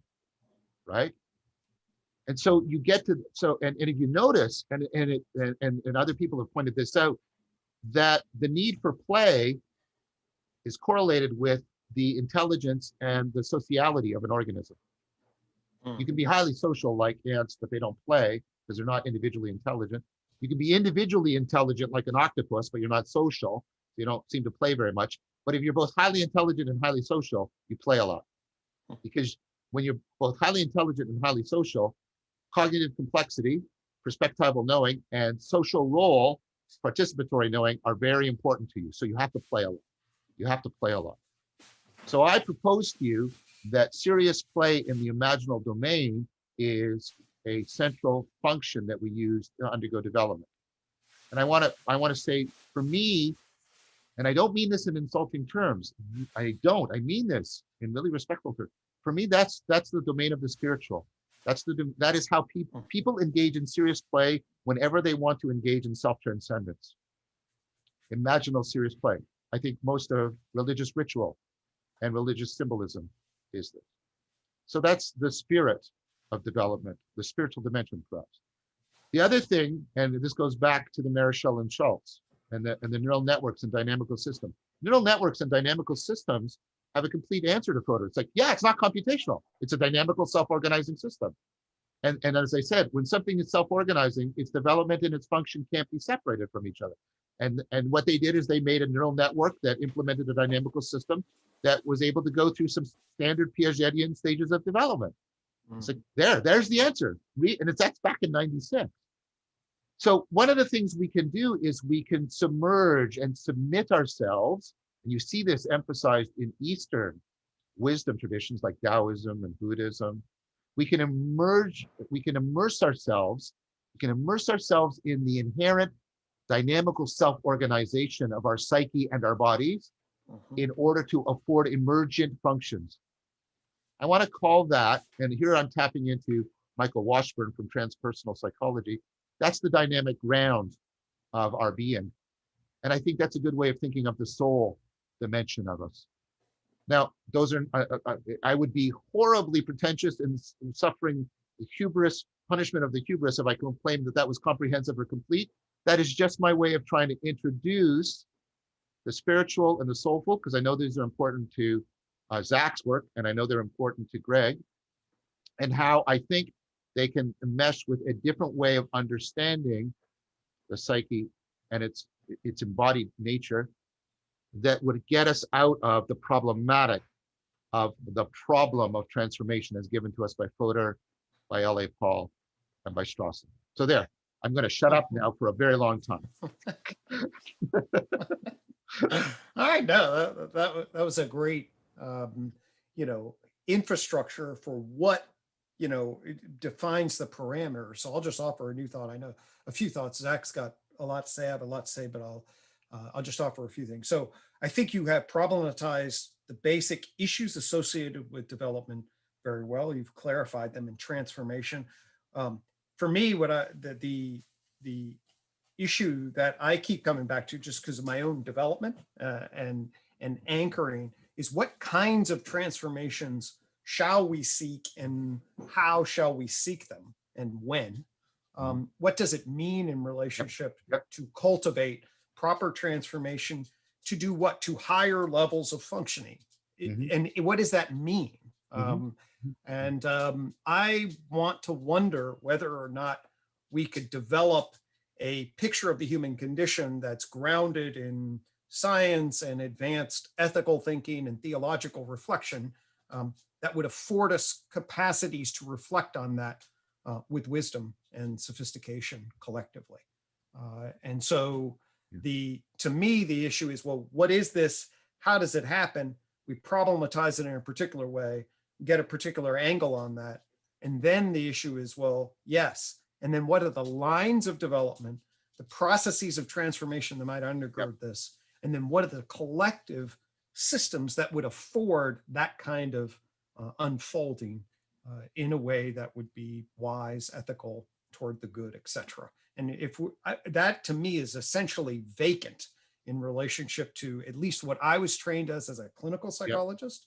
right? And so you get to, and if you notice, and other people have pointed this out, that the need for play is correlated with the intelligence and the sociality of an organism. You can be highly social like ants, but they don't play because they're not individually intelligent. You can be individually intelligent like an octopus, but you're not social. You don't seem to play very much. But if you're both highly intelligent and highly social, you play a lot. Because when you're both highly intelligent and highly social, cognitive complexity, perspectival knowing, and social role, participatory knowing are very important to you. So you have to play a lot. You have to play a lot. So I propose to you that serious play in the imaginal domain is a central function that we use to undergo development. And I want to say, for me, and I don't mean this in insulting terms. I mean this in really respectful terms. For me, that's the domain of the spiritual. That is how people engage in serious play whenever they want to engage in self-transcendence. Imaginal serious play. I think most of religious ritual and religious symbolism is this. So that's the spirit of development, the spiritual dimension for us. The other thing, and this goes back to the Marischal and Schultz and the neural networks and dynamical systems. Neural networks and dynamical systems have a complete answer to Fodor. It's like, yeah, it's not computational. It's a dynamical self-organizing system. And as I said, when something is self-organizing, its development and its function can't be separated from each other. And what they did is they made a neural network that implemented a dynamical system that was able to go through some standard Piagetian stages of development. It's like, there's the answer. And that's back in 96. So one of the things we can do is we can submerge and submit ourselves, and you see this emphasized in Eastern wisdom traditions like Taoism and Buddhism. We can immerse ourselves in the inherent dynamical self-organization of our psyche and our bodies Mhm. in order to afford emergent functions. I want to call that, and here I'm tapping into Michael Washburn from transpersonal psychology, that's the dynamic ground of our being. And I think that's a good way of thinking of the soul dimension of us. Now, those are, I would be horribly pretentious in suffering the hubris, punishment of the hubris if I can claim that that was comprehensive or complete. That is just my way of trying to introduce the spiritual and the soulful, because I know these are important to Zach's work, and I know they're important to Greg, and how I think they can mesh with a different way of understanding the psyche and its embodied nature that would get us out of the problematic of the problem of transformation as given to us by Fodor, by L.A. Paul, and by Strawson. So there, I'm going to shut up now for a very long time. All right, no, that was a great, infrastructure for what, defines the parameters. So I'll just offer a new thought. I know a few thoughts. Zach's got a lot to say. I have a lot to say, but I'll just offer a few things. So I think you have problematized the basic issues associated with development very well. You've clarified them in transformation. For me, the issue that I keep coming back to, just because of my own development and anchoring, is what kinds of transformations shall we seek, and how shall we seek them, and when? What does it mean in relationship to cultivate proper transformation to do what? To higher levels of functioning. And what does that mean? I want to wonder whether or not we could develop a picture of the human condition that's grounded in science and advanced ethical thinking and theological reflection, that would afford us capacities to reflect on that with wisdom and sophistication collectively. And so to me, the issue is, well, what is this? How does it happen? We problematize it in a particular way, get a particular angle on that. And then the issue is, well, yes. And then what are the lines of development, the processes of transformation that might undergird this? And then what are the collective systems that would afford that kind of unfolding in a way that would be wise, ethical, toward the good, etc. And that to me is essentially vacant in relationship to at least what I was trained as a clinical psychologist.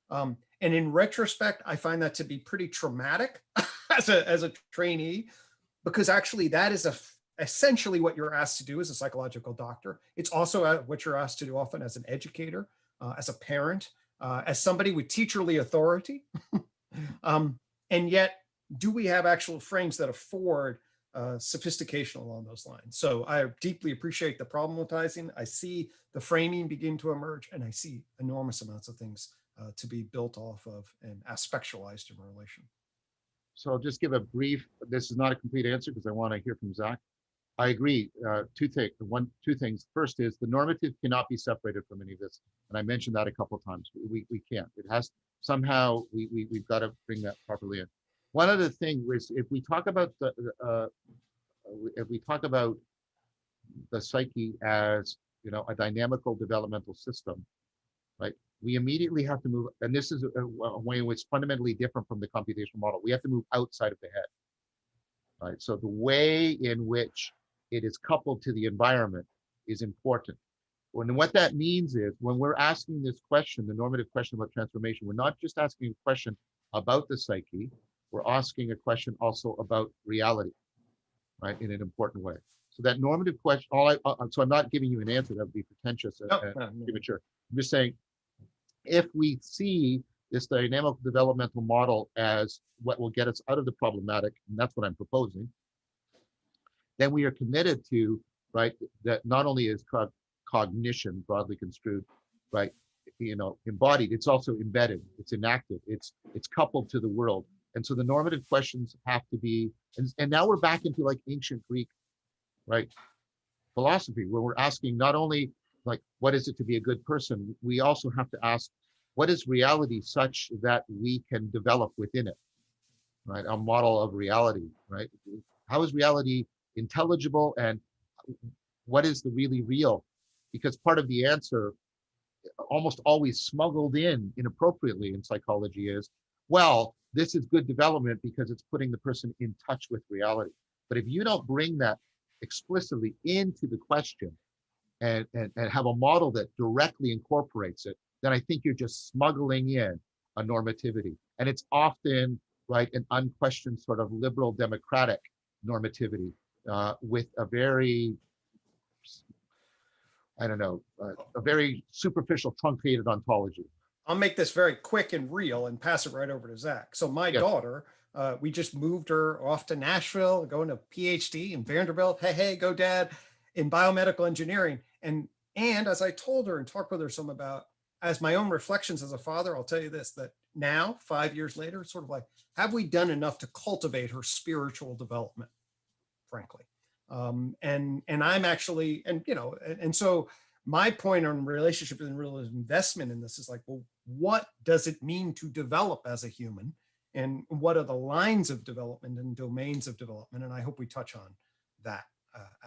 And in retrospect, I find that to be pretty traumatic as a trainee, because actually that is essentially what you're asked to do as a psychological doctor. It's also what you're asked to do often as an educator, as a parent, as somebody with teacherly authority. And yet, do we have actual frames that afford sophistication along those lines? So I deeply appreciate the problematizing. I see the framing begin to emerge, and I see enormous amounts of things to be built off of and aspectualized in relation. So I'll just give a brief, this is not a complete answer because I want to hear from Zach. I agree, two things. First is the normative cannot be separated from any of this. And I mentioned that a couple of times. We can't. It has, somehow we've got to bring that properly in. One other thing is, if we talk about the psyche as, a dynamical developmental system, right? We immediately have to move, and this is a way in which fundamentally different from the computational model. We have to move outside of the head, right? So the way in which it is coupled to the environment is important. And what that means is, when we're asking this question, the normative question about transformation, we're not just asking a question about the psyche, we're asking a question also about reality, right, in an important way. So that normative question, so I'm not giving you an answer, that would be pretentious and premature. I'm just saying, if we see this dynamic developmental model as what will get us out of the problematic, and that's what I'm proposing, then we are committed to, right, that not only is cognition broadly construed, right, embodied, it's also embedded, it's enacted, it's coupled to the world. And so the normative questions have to be, and now we're back into like ancient Greek, right, philosophy, where we're asking not only like, what is it to be a good person? We also have to ask, what is reality such that we can develop within it, right? A model of reality, right? How is reality intelligible, and what is the really real? Because part of the answer, almost always smuggled in inappropriately in psychology, is, well, this is good development because it's putting the person in touch with reality. But if you don't bring that explicitly into the question and have a model that directly incorporates it, then I think you're just smuggling in a normativity. And it's often, right, an unquestioned sort of liberal democratic normativity with a very, I don't know, a very superficial truncated ontology. I'll make this very quick and real and pass it right over to Zach. So my daughter, we just moved her off to Nashville, going to PhD in Vanderbilt. Hey, go dad, in biomedical engineering. And as I told her and talked with her some about, as my own reflections as a father, I'll tell you this, that now, 5 years later, it's sort of like, have we done enough to cultivate her spiritual development, frankly? And I'm actually, and so my point on relationship and real investment in this is like, well, what does it mean to develop as a human? And what are the lines of development and domains of development? And I hope we touch on that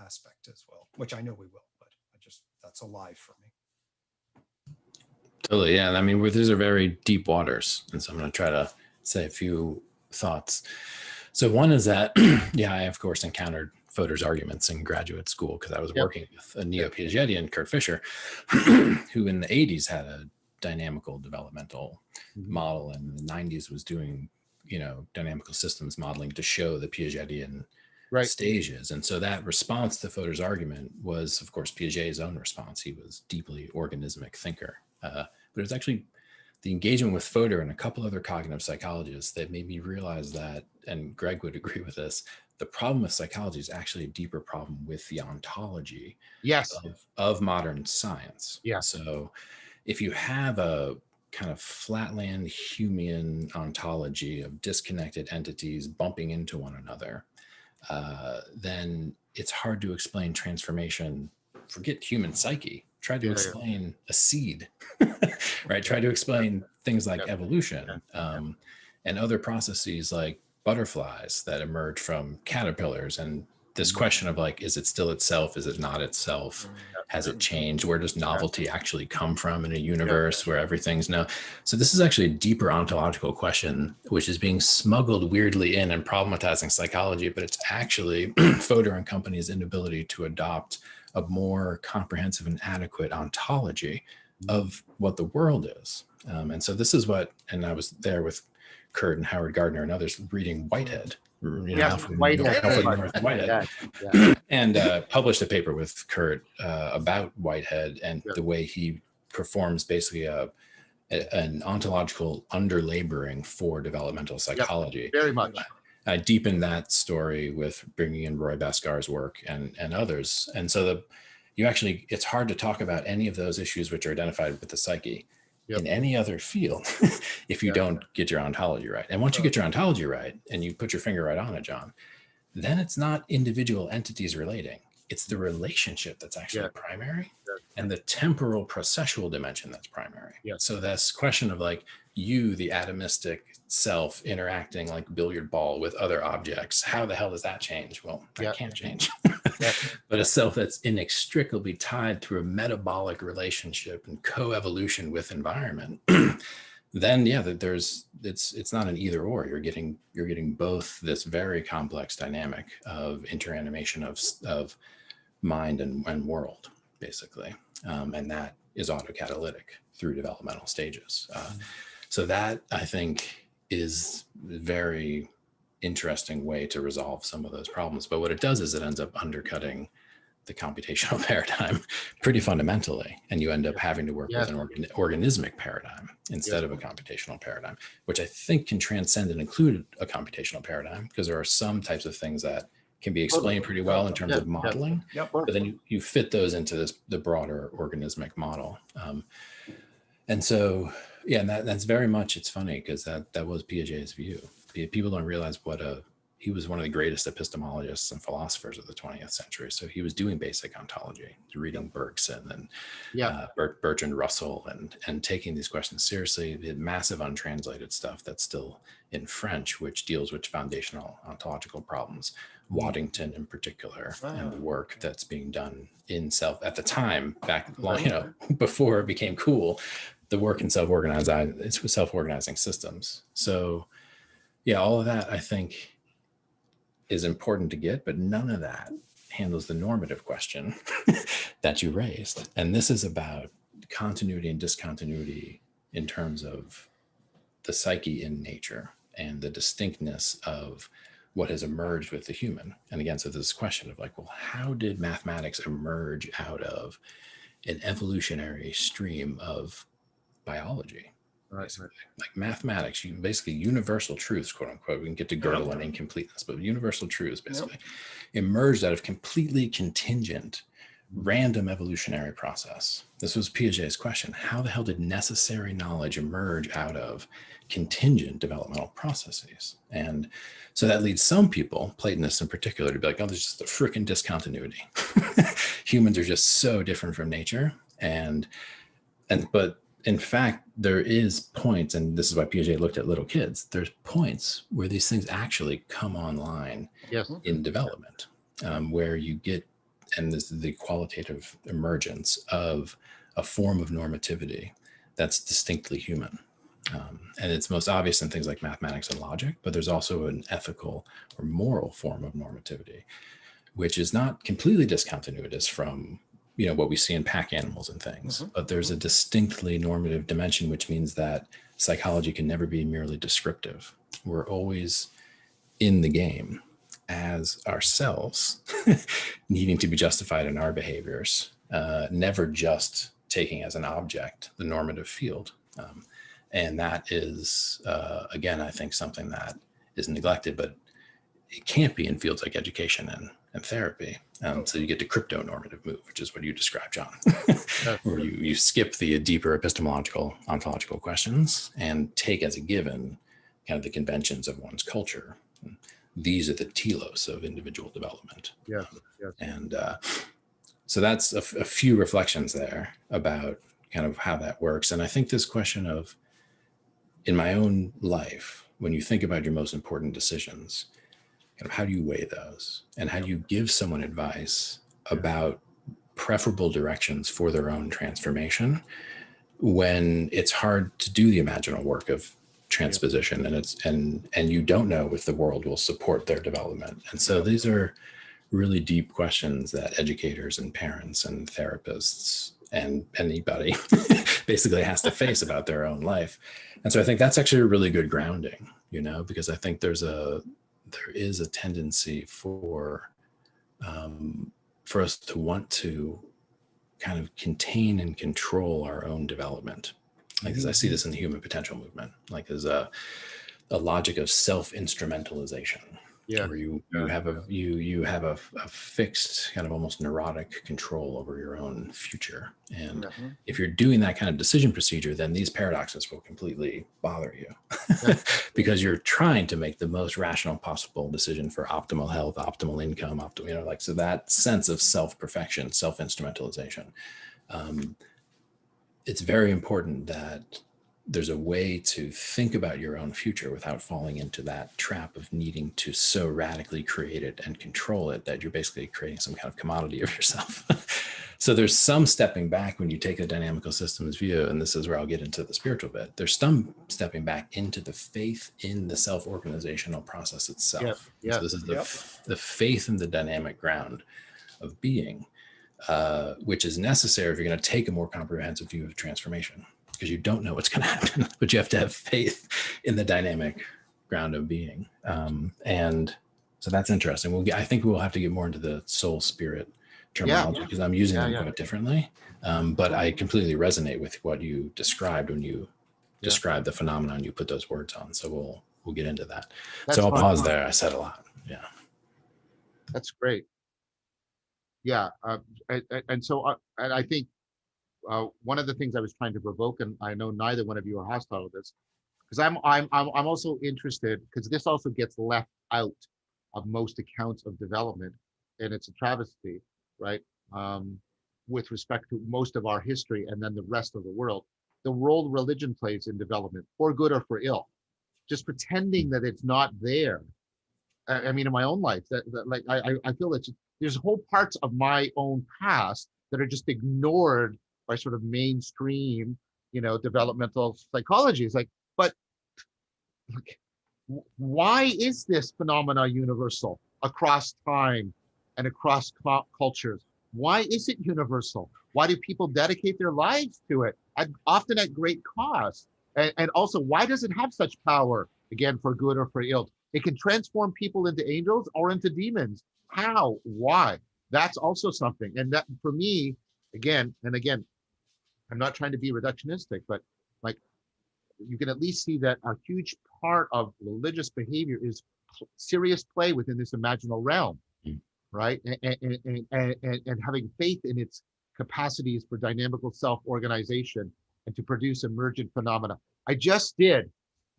aspect as well, which I know we will, but that's alive for me. Totally, yeah. I mean, these are very deep waters. And so I'm going to try to say a few thoughts. So one is that, yeah, I, of course, encountered Fodor's arguments in graduate school because I was working with a neo-Piagetian, Kurt Fischer, who in the 80s had a dynamical developmental model, and in the 90s was doing, dynamical systems modeling to show the Piagetian stages. And so that response to Fodor's argument was, of course, Piaget's own response. He was deeply organismic thinker. But it was actually the engagement with Fodor and a couple other cognitive psychologists that made me realize that, and Greg would agree with this, the problem with psychology is actually a deeper problem with the ontology of modern science. So if you have a kind of flatland Humean ontology of disconnected entities bumping into one another, then it's hard to explain transformation. Forget human psyche. Try to explain a seed, right? Try to explain things like evolution and other processes like butterflies that emerge from caterpillars. And this question of like, is it still itself? Is it not itself? Has it changed? Where does novelty actually come from in a universe where everything's no? So this is actually a deeper ontological question, which is being smuggled weirdly in and problematizing psychology, but it's actually Fodor and company's inability to adopt a more comprehensive and adequate ontology of what the world is. And so this is what, and I was there with Kurt and Howard Gardner and others reading Whitehead, Whitehead. And published a paper with Kurt about Whitehead and the way he performs basically an ontological underlaboring for developmental psychology. Very much. I deepened that story with bringing in Roy Baskar's work and others. And so it's hard to talk about any of those issues which are identified with the psyche in any other field if you don't get your ontology right. And once you get your ontology right and you put your finger right on it, John, then it's not individual entities relating. It's the relationship that's actually primary and the temporal processual dimension that's primary. So this question of like you, the atomistic self, interacting like billiard ball with other objects, how the hell does that change? Well, that can't change. But a self that's inextricably tied through a metabolic relationship and coevolution with environment, then it's not an either or. You're getting both this very complex dynamic of interanimation of mind and world, basically, and that is autocatalytic through developmental stages. So that, I think, is a very interesting way to resolve some of those problems. But what it does is it ends up undercutting the computational paradigm pretty fundamentally, and you end up having to work with an organismic paradigm instead of a computational paradigm, which I think can transcend and include a computational paradigm, because there are some types of things that can be explained pretty well in terms of modeling, but then you fit those into the broader organismic model. And so, and that's very much, it's funny because that was Piaget's view. People don't realize he was one of the greatest epistemologists and philosophers of the 20th century. So he was doing basic ontology, reading Bergson and Bertrand Russell and taking these questions seriously. The massive untranslated stuff that's still in French, which deals with foundational ontological problems, Waddington in particular, and the Wow. work that's being done in self at the time, back long, before it became cool, the work in self-organizing systems. So yeah, all of that I think is important to get, but none of that handles the normative question that you raised. And this is about continuity and discontinuity in terms of the psyche in nature and the distinctness of what has emerged with the human. And again, so this question of like, well, how did mathematics emerge out of an evolutionary stream of biology? Right. Like mathematics, you basically universal truths, quote unquote. We can get to Gödel and incompleteness, but universal truths basically emerged out of completely contingent, random evolutionary process. This was Piaget's question. How the hell did necessary knowledge emerge out of contingent developmental processes? And so that leads some people, Platonists in particular, to be like, oh, there's just a freaking discontinuity. Humans are just so different from nature. But in fact, there is points, and this is why Piaget looked at little kids, there's points where these things actually come online in development, where you get, and this is the qualitative emergence of a form of normativity that's distinctly human. And it's most obvious in things like mathematics and logic, but there's also an ethical or moral form of normativity, which is not completely discontinuous from what we see in pack animals and things, but there's a distinctly normative dimension, which means that psychology can never be merely descriptive. We're always in the game as ourselves, needing to be justified in our behaviors, never just taking as an object the normative field. And that is, again, I think something that is neglected, but it can't be in fields like education and therapy. So you get to crypto-normative move, which is what you described, John, where you skip the deeper epistemological, ontological questions and take as a given kind of the conventions of one's culture. These are the telos of individual development. And so that's a few reflections there about kind of how that works. And I think this question of, in my own life, when you think about your most important decisions, kind of how do you weigh those, and how do you give someone advice about preferable directions for their own transformation when it's hard to do the imaginal work of transposition, and you don't know if the world will support their development. And so these are really deep questions that educators and parents and therapists and anybody basically has to face about their own life. And so I think that's actually a really good grounding, because I think there is a tendency for us to want to kind of contain and control our own development. Like, as I see this in the human potential movement, like there's a logic of self-instrumentalization, where you have a fixed kind of almost neurotic control over your own future. And if you're doing that kind of decision procedure, then these paradoxes will completely bother you because you're trying to make the most rational possible decision for optimal health, optimal income, so that sense of self-perfection, self-instrumentalization. It's very important that there's a way to think about your own future without falling into that trap of needing to so radically create it and control it that you're basically creating some kind of commodity of yourself. So there's some stepping back when you take a dynamical systems view, and this is where I'll get into the spiritual bit. There's some stepping back into the faith in the self-organizational process itself. So this is the faith in the dynamic ground of being, which is necessary if you're going to take a more comprehensive view of transformation, because you don't know what's going to happen, but you have to have faith in the dynamic ground of being. And so that's interesting. I think we'll have to get more into the soul spirit terminology, because I'm using them quite differently. But I completely resonate with what you described when you described the phenomenon you put those words on. So we'll get into that. So I'll pause there. I said a lot. Yeah. That's great. Yeah. And I think one of the things I was trying to provoke, and I know neither one of you are hostile to this, because I'm also interested, because this also gets left out of most accounts of development, and it's a travesty, right? With respect to most of our history and then the rest of the world, the role religion plays in development, for good or for ill, just pretending that it's not there I mean, in my own life, that like I feel that there's whole parts of my own past that are just ignored by sort of mainstream, developmental psychology. It's like, but like, why is this phenomena universal across time and across cultures? Why is it universal? Why do people dedicate their lives to it, often at great cost? And also, why does it have such power, again, for good or for ill? It can transform people into angels or into demons. How? Why? That's also something. And that, for me, again and again, I'm not trying to be reductionistic, but like, you can at least see that a huge part of religious behavior is serious play within this imaginal realm, right? And having faith in its capacities for dynamical self-organization and to produce emergent phenomena. I just did,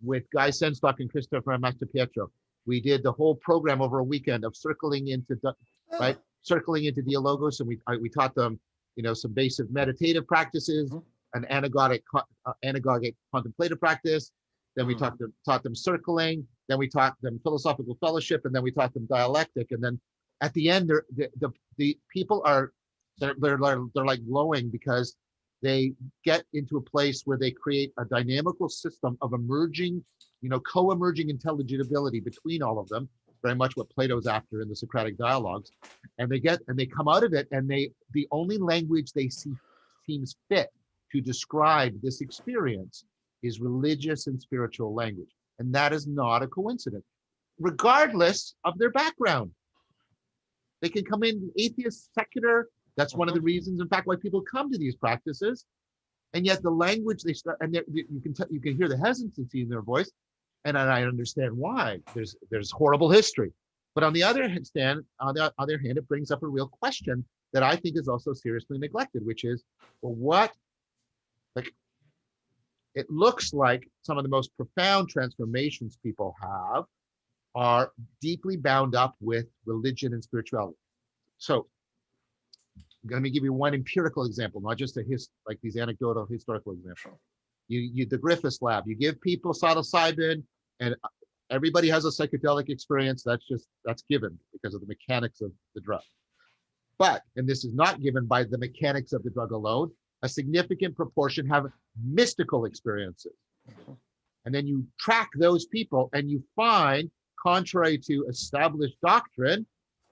with Guy Senstock and Christopher Mastropietro, we did the whole program over a weekend of circling into dialogos, and we taught them, some basic meditative practices, an anagogic contemplative practice. Then we taught them circling. Then we taught them philosophical fellowship, and then we taught them dialectic. And then at the end, the people they're like glowing, because they get into a place where they create a dynamical system of emerging, co-emerging intelligibility between all of them, very much what Plato's after in the Socratic dialogues. And they come out of it, and the only language they see seems fit to describe this experience is religious and spiritual language. And that is not a coincidence, regardless of their background. They can come in atheist, secular. That's one of the reasons, in fact, why people come to these practices. And yet the language they start, and you can hear the hesitancy in their voice, and I understand why. There's horrible history, but on the other hand, it brings up a real question that I think is also seriously neglected, which is, well, it looks like some of the most profound transformations people have are deeply bound up with religion and spirituality. So let me give you one empirical example, not just like these anecdotal historical examples. The Griffiths lab, you give people psilocybin, and everybody has a psychedelic experience. That's given because of the mechanics of the drug. But, and this is not given by the mechanics of the drug alone, a significant proportion have mystical experiences. And then you track those people, and you find, contrary to established doctrine,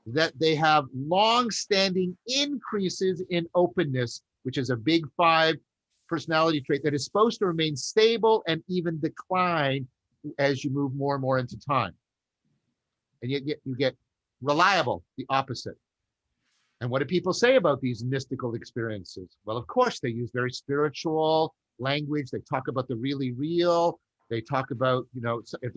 that they have long-standing increases in openness, which is a big 5 personality trait that is supposed to remain stable and even decline as you move more and more into time. And you get reliable, the opposite. And what do people say about these mystical experiences? Well, of course, they use very spiritual language. They talk about the really real. They talk about, if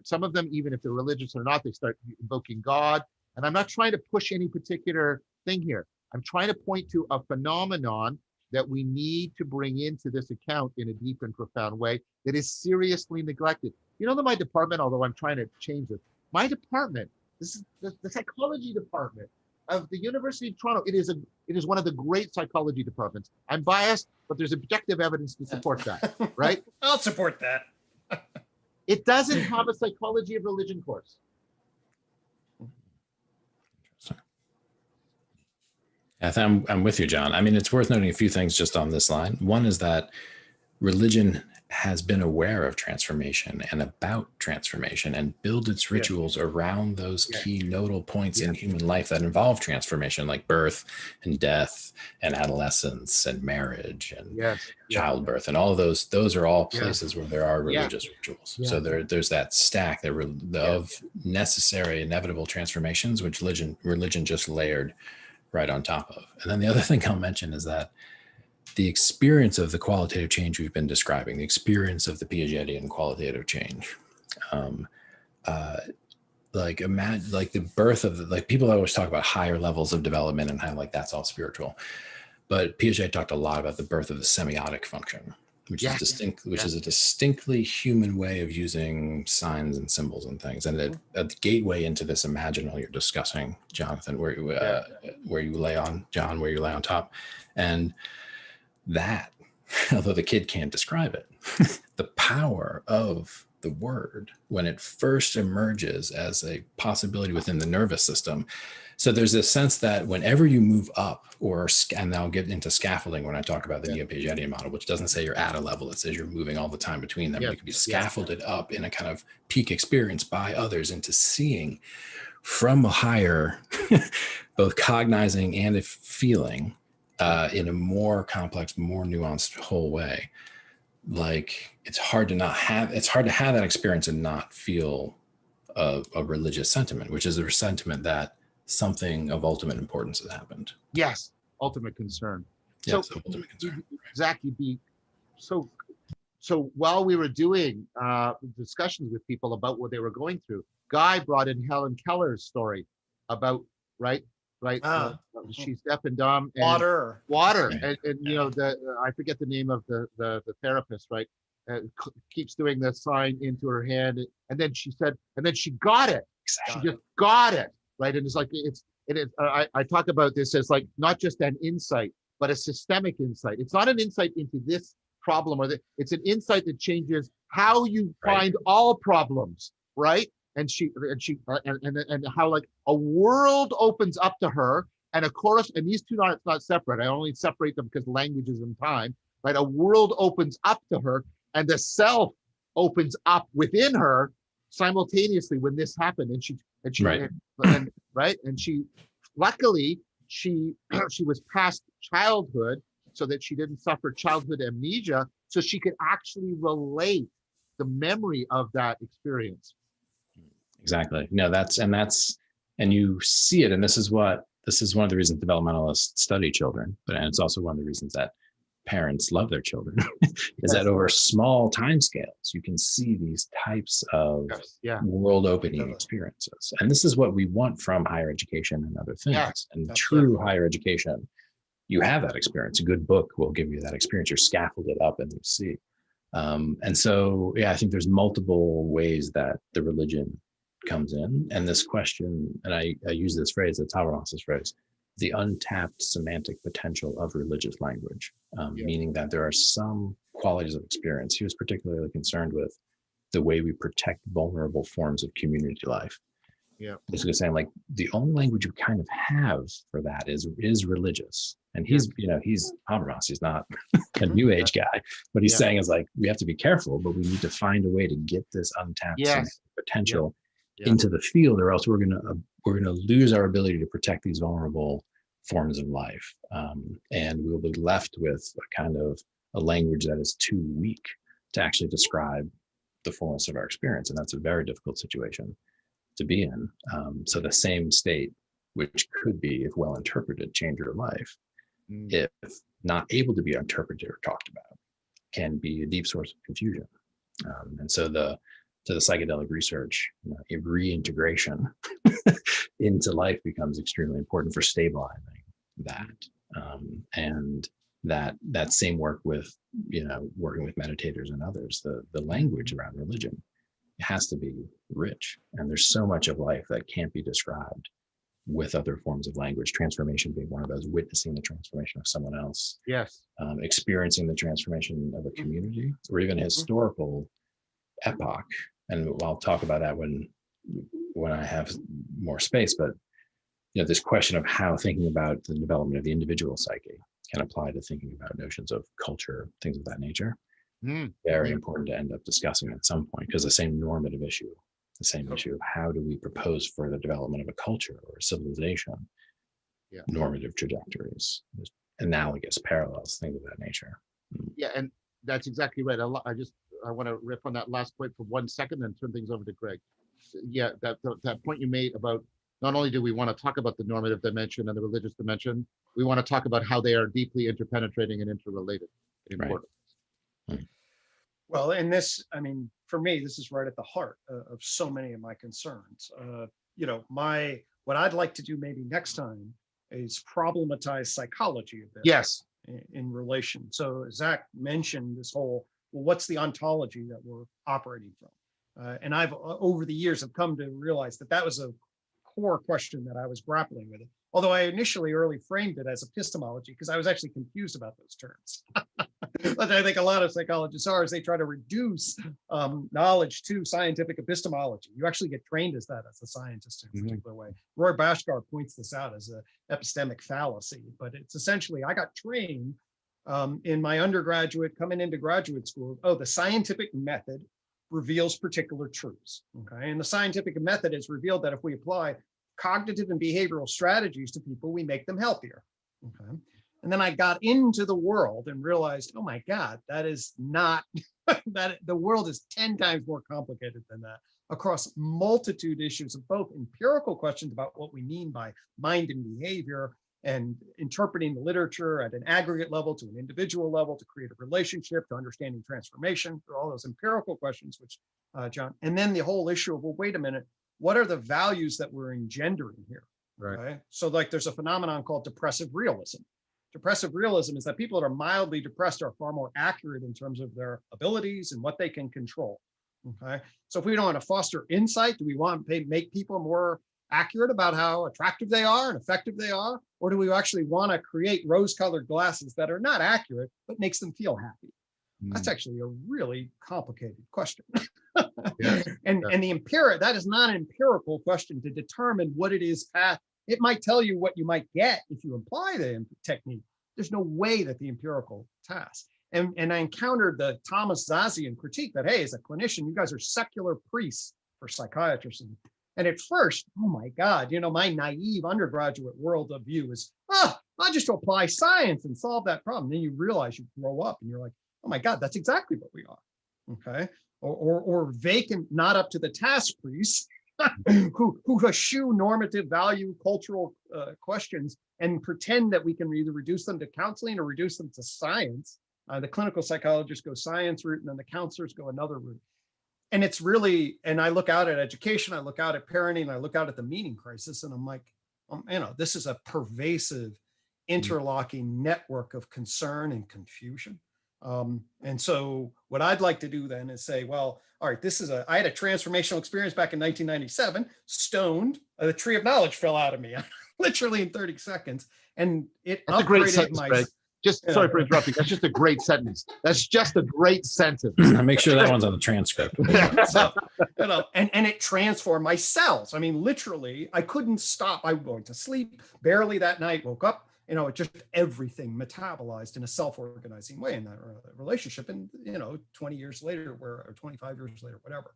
some of them, even if they're religious or not, they start invoking God. And I'm not trying to push any particular thing here. I'm trying to point to a phenomenon that we need to bring into this account in a deep and profound way that is seriously neglected. That my department, although I'm trying to change this, my department, this is the psychology department of the University of Toronto. It is one of the great psychology departments. I'm biased, but there's objective evidence to support that, right? I'll support that. It doesn't have a psychology of religion course. I'm with you, John. I mean, it's worth noting a few things just on this line. One is that religion has been aware of transformation and about transformation and build its rituals around those key nodal points in human life that involve transformation, like birth and death and adolescence and marriage and childbirth. And all of those are all places where there are religious rituals. So there's that stack of necessary, inevitable transformations, which religion just layered right on top of. And then the other thing I'll mention is that the experience of the qualitative change we've been describing, the experience of the Piagetian qualitative change, like the birth of people always talk about higher levels of development and how that's all spiritual. But Piaget talked a lot about the birth of the semiotic function, which is a distinctly human way of using signs and symbols and things, and a gateway into this imaginal you're discussing, Jonathan, where you lay on top, and that, although the kid can't describe it, the power of the word when it first emerges as a possibility within the nervous system. So there's this sense that whenever you move up, and I'll get into scaffolding when I talk about the Neo-Piagetian model, which doesn't say you're at a level, it says you're moving all the time between them. You can be scaffolded up in a kind of peak experience by others into seeing from a higher, both cognizing and feeling in a more complex, more nuanced whole way. Like it's hard to have that experience and not feel a religious sentiment, which is a sentiment that something of ultimate importance has happened. Yes, ultimate concern. Yes, ultimate concern. Zach, so while we were doing discussions with people about what they were going through, Guy brought in Helen Keller's story about she's deaf and dumb, and water, Right. and you know I forget the name of the therapist, right? Keeps doing the sign into her hand, and then she said, and then she got it. She just got it, right? And it's like I talk about this as like not just an insight, but a systemic insight. It's not an insight into this problem, it's an insight that changes how you find all problems, right? And how like a world opens up to her, and of course, and these two are not separate. I only separate them because languages and time, right? A world opens up to her, and the self opens up within her simultaneously when this happened. And she luckily she was past childhood, so that she didn't suffer childhood amnesia, so she could actually relate the memory of that experience. Exactly. No, and you see it, and this is one of the reasons developmentalists study children, and it's also one of the reasons that parents love their children, is that over small time scales, you can see these types of world opening experiences. And this is what we want from higher education and other things. And true higher education, you have that experience. A good book will give you that experience. You're scaffolded up and you see. And so, I think there's multiple ways that the religion comes in. And this question, and I use this phrase, it's Habermas's phrase, the untapped semantic potential of religious language, meaning that there are some qualities of experience. He was particularly concerned with the way we protect vulnerable forms of community life. Basically saying like the only language you kind of have for that is religious. And he's Habermas, he's not a new age guy, but he's saying is like, we have to be careful, but we need to find a way to get this untapped semantic potential into the field, or else we're gonna lose our ability to protect these vulnerable forms of life, and we'll be left with a kind of a language that is too weak to actually describe the fullness of our experience, and that's a very difficult situation to be in. So the same state, which could be, if well interpreted, change your life, if not able to be interpreted or talked about, can be a deep source of confusion. And so to the psychedelic research, a reintegration into life becomes extremely important for stabilizing that. And that same work with, working with meditators and others, the language around religion has to be rich. And there's so much of life that can't be described with other forms of language, transformation being one of those, witnessing the transformation of someone else, experiencing the transformation of a community, or even a historical epoch. And I'll talk about that when I have more space. But this question of how thinking about the development of the individual psyche can apply to thinking about notions of culture, things of that nature. Very important to end up discussing at some point, because the same normative issue, the same issue of how do we propose for the development of a culture or a civilization, normative trajectories, analogous parallels, things of that nature. Yeah, and that's exactly right. I want to riff on that last point for 1 second, then turn things over to Greg. Yeah, that point you made about not only do we want to talk about the normative dimension and the religious dimension, we want to talk about how they are deeply interpenetrating and interrelated. Important. Well, in this, for me, this is right at the heart of so many of my concerns. What I'd like to do maybe next time is problematize psychology a bit. Yes. In relation. So Zach mentioned this whole, well, what's the ontology that we're operating from? And I've, over the years, have come to realize that was a core question that I was grappling with. Although I initially early framed it as epistemology, because I was actually confused about those terms. But I think a lot of psychologists are, is they try to reduce knowledge to scientific epistemology. You actually get trained as that as a scientist in a particular way. Roy Bhaskar points this out as an epistemic fallacy, but it's essentially, I got trained in my undergraduate, coming into graduate school, oh, the scientific method reveals particular truths, okay? And the scientific method has revealed that if we apply cognitive and behavioral strategies to people, we make them healthier, okay? And then I got into the world and realized, oh my God, that is not, that the world is 10 times more complicated than that, across multitude issues of both empirical questions about what we mean by mind and behavior, and interpreting the literature at an aggregate level to an individual level to create a relationship, to understanding transformation, for all those empirical questions, which John, and then the whole issue of, well, wait a minute, what are the values that we're engendering here? Right. Okay? So like there's a phenomenon called depressive realism. Depressive realism is that people that are mildly depressed are far more accurate in terms of their abilities and what they can control. Okay, so if we don't want to foster insight, do we want to make people more accurate about how attractive they are and effective they are? Or do we actually want to create rose-colored glasses that are not accurate, but makes them feel happy? That's actually a really complicated question. Yes. And that is not an empirical question to determine what it is. It might tell you what you might get if you apply the technique. There's no way that the empirical task. And I encountered the Thomas Zazian critique that, hey, as a clinician, you guys are secular priests for psychiatrists. And at first, oh my God, my naive undergraduate world of view is, I'll just apply science and solve that problem. Then you realize you grow up and you're like, oh my God, that's exactly what we are. Okay. Or vacant, not up to the task priests who eschew normative value cultural questions and pretend that we can either reduce them to counseling or reduce them to science. The clinical psychologists go science route, and then the counselors go another route. And it's really, and I look out at education, I look out at parenting, I look out at the meaning crisis, and I'm like, this is a pervasive interlocking network of concern and confusion. And so what I'd like to do then is say, well, all right, I had a transformational experience back in 1997, stoned, the tree of knowledge fell out of me, literally in 30 seconds. And That's a great sentence, Greg. Sorry for interrupting. That's just a great sentence. That's just a great sentence. Make sure that one's on the transcript. So, and it transformed my cells. I mean, literally, I couldn't stop. I was going to sleep barely that night, woke up, it just everything metabolized in a self-organizing way in that relationship. And, 20 years later, or 25 years later, whatever.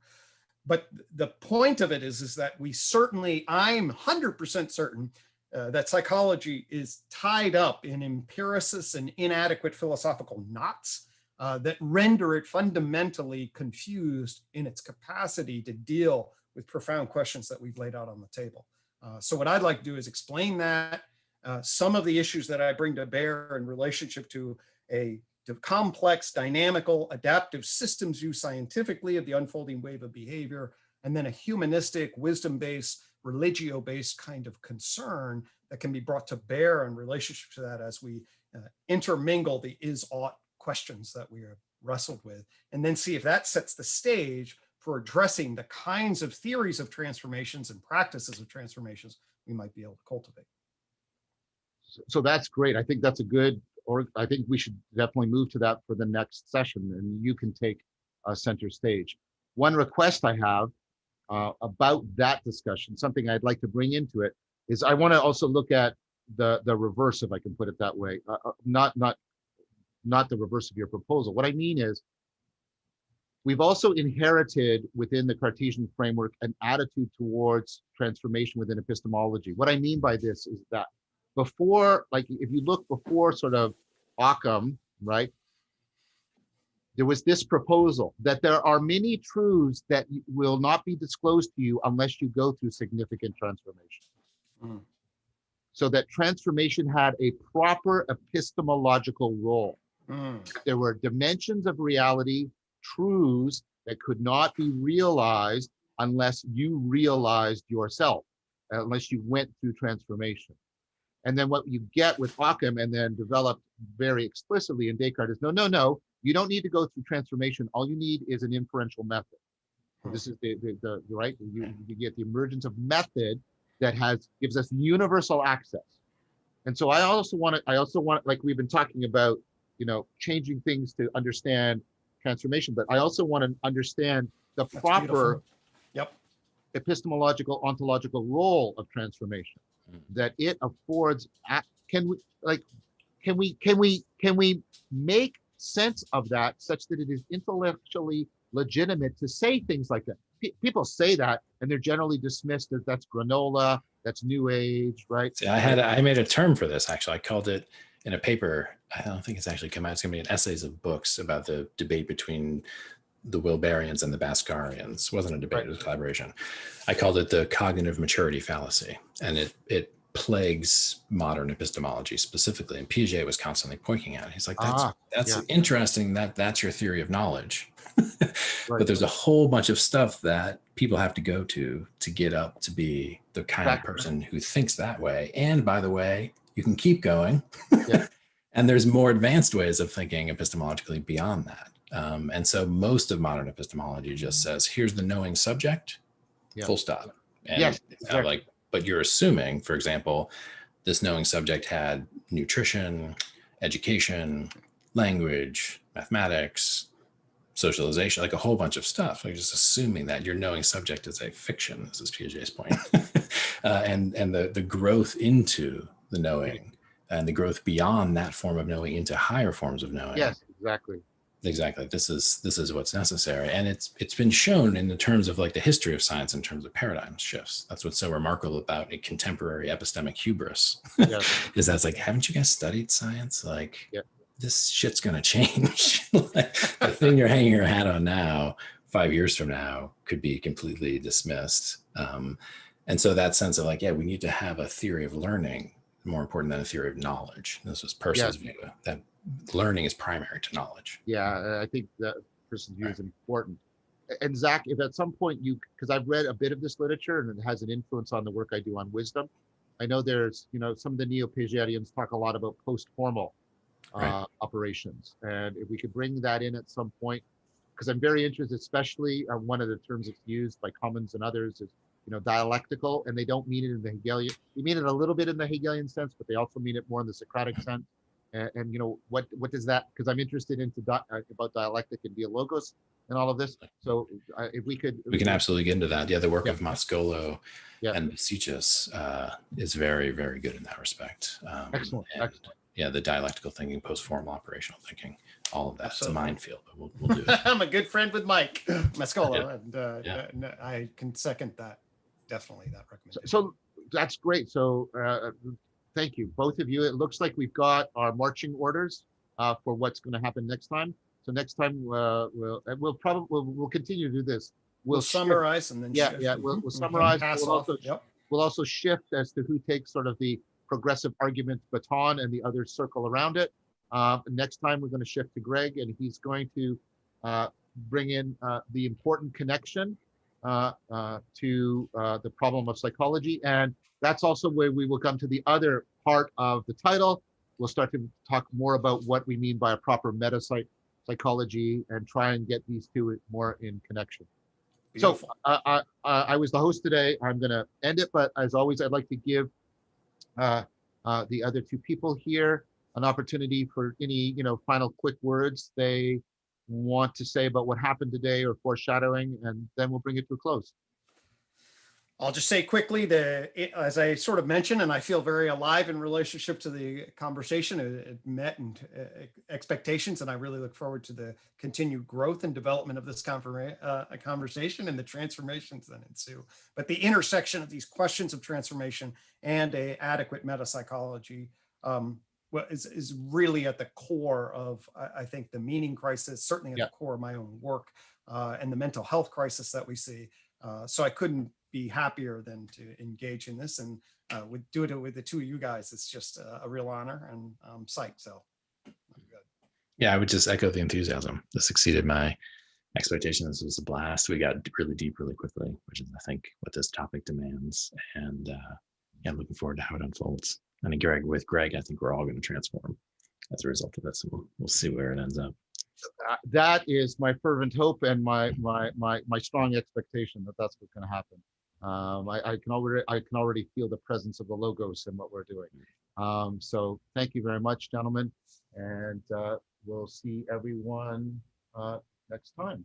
But the point of it is that I'm 100% certain that psychology is tied up in empiricists and inadequate philosophical knots that render it fundamentally confused in its capacity to deal with profound questions that we've laid out on the table. So what I'd like to do is explain that, some of the issues that I bring to bear in relationship to complex, dynamical, adaptive systems view scientifically of the unfolding wave of behavior, and then a humanistic, wisdom-based, religio-based kind of concern that can be brought to bear in relationship to that as we intermingle the is-ought questions that we are wrestled with, and then see if that sets the stage for addressing the kinds of theories of transformations and practices of transformations we might be able to cultivate. So that's great. I think that's I think we should definitely move to that for the next session, and you can take center stage. One request I have about that discussion, something I'd like to bring into it, is I want to also look at the reverse, if I can put it that way, not the reverse of your proposal. What I mean is, we've also inherited within the Cartesian framework an attitude towards transformation within epistemology. What I mean by this is that before, like if you look before sort of Occam, right, there was this proposal that there are many truths that will not be disclosed to you unless you go through significant transformation. So that transformation had a proper epistemological role. There were dimensions of reality, truths that could not be realized unless you realized yourself, unless you went through transformation. And then what you get with Occam, and then developed very explicitly in Descartes, is no, you don't need to go through transformation. All you need is an inferential method. This is the right, you get the emergence of method that gives us universal access. And so I also want, like we've been talking about changing things to understand transformation, but I also want to understand the That's proper beautiful. Yep. epistemological ontological role of transformation that it affords. Can we like can we make sense of that such that it is intellectually legitimate to say things like that? People say that and they're generally dismissed as that's granola, that's new age, right? See, I made a term for this actually. I called it in a paper. I don't think it's actually come out. It's going to be an essays of books about the debate between the Wilberians and the Bhaskarians. It wasn't a debate, Right. it was a collaboration. I called it the cognitive maturity fallacy. And it plagues modern epistemology specifically. And Piaget was constantly pointing at it. He's like, that's yeah. interesting that that's your theory of knowledge. Right. But there's a whole bunch of stuff that people have to go to get up to be the kind of person who thinks that way. And by the way, you can keep going. Yeah. And there's more advanced ways of thinking epistemologically beyond that. And so most of modern epistemology just says, here's the knowing subject, full stop. And yes, exactly. but you're assuming, for example, this knowing subject had nutrition, education, language, mathematics, socialization, like a whole bunch of stuff. Like just assuming that your knowing subject is a fiction, this is Piaget's point. And the growth into the knowing and the growth beyond that form of knowing into higher forms of knowing. Yes, exactly. Exactly. This is what's necessary. And it's been shown in the terms of like the history of science in terms of paradigm shifts. That's what's so remarkable about a contemporary epistemic hubris. Yes. Is that it's like, haven't you guys studied science? Like Yeah. this shit's gonna change. Like, the thing you're hanging your hat on now, 5 years from now, could be completely dismissed. And so that sense of like, yeah, we need to have a theory of learning more important than a theory of knowledge. This was Peirce's view that learning is primary to knowledge. Yeah, I think that person's view is important. And Zach, if at some point because I've read a bit of this literature and it has an influence on the work I do on wisdom. I know there's, some of the neo-Piagetians talk a lot about post-formal operations. And if we could bring that in at some point, because I'm very interested, especially one of the terms that's used by Commons and others is, dialectical, and they don't mean it in the Hegelian. We mean it a little bit in the Hegelian sense, but they also mean it more in the Socratic sense. And what does that? Because I'm interested into about dialectic and dialogos and all of this. So if we can absolutely get into that. Yeah, the work of Mascolo and Sitchis is very, very good in that respect. Excellent. Yeah, the dialectical thinking, post-formal operational thinking, all of that. Absolutely. It's a minefield, but we'll do it. I'm a good friend with Mike Mascolo, and I can second that. Definitely that recommendation. So that's great. So thank you, both of you. It looks like we've got our marching orders for what's going to happen next time. So next time we'll continue to do this. We'll summarize and then we'll summarize. We'll also shift as to who takes sort of the progressive argument baton and the others circle around it. Next time we're going to shift to Greg, and he's going to bring in the important connection to the problem of psychology. And that's also where we will come to the other part of the title. We'll start to talk more about what we mean by a proper meta-psychology and try and get these two more in connection. Beautiful. So I was the host today. I'm going to end it, but as always, I'd like to give the other two people here an opportunity for any final quick words they want to say about what happened today or foreshadowing, and then we'll bring it to a close. I'll just say quickly, as I sort of mentioned, and I feel very alive in relationship to the conversation, it met expectations, and I really look forward to the continued growth and development of this conversation and the transformations that ensue. But the intersection of these questions of transformation and an adequate meta-psychology is really at the core of, I think, the meaning crisis, certainly at the core of my own work, and the mental health crisis that we see. So I couldn't be happier than to engage in this, and do it with the two of you guys. It's just a real honor, and I'm psyched. So I'm good. Yeah, I would just echo the enthusiasm. This exceeded my expectations. It was a blast. We got really deep really quickly, which is, I think, what this topic demands. And looking forward to how it unfolds. And with Greg, I think we're all going to transform as a result of this, and we'll see where it ends up. That is my fervent hope and my strong expectation that that's what's going to happen. I can already feel the presence of the logos in what we're doing. So thank you very much, gentlemen, and we'll see everyone next time.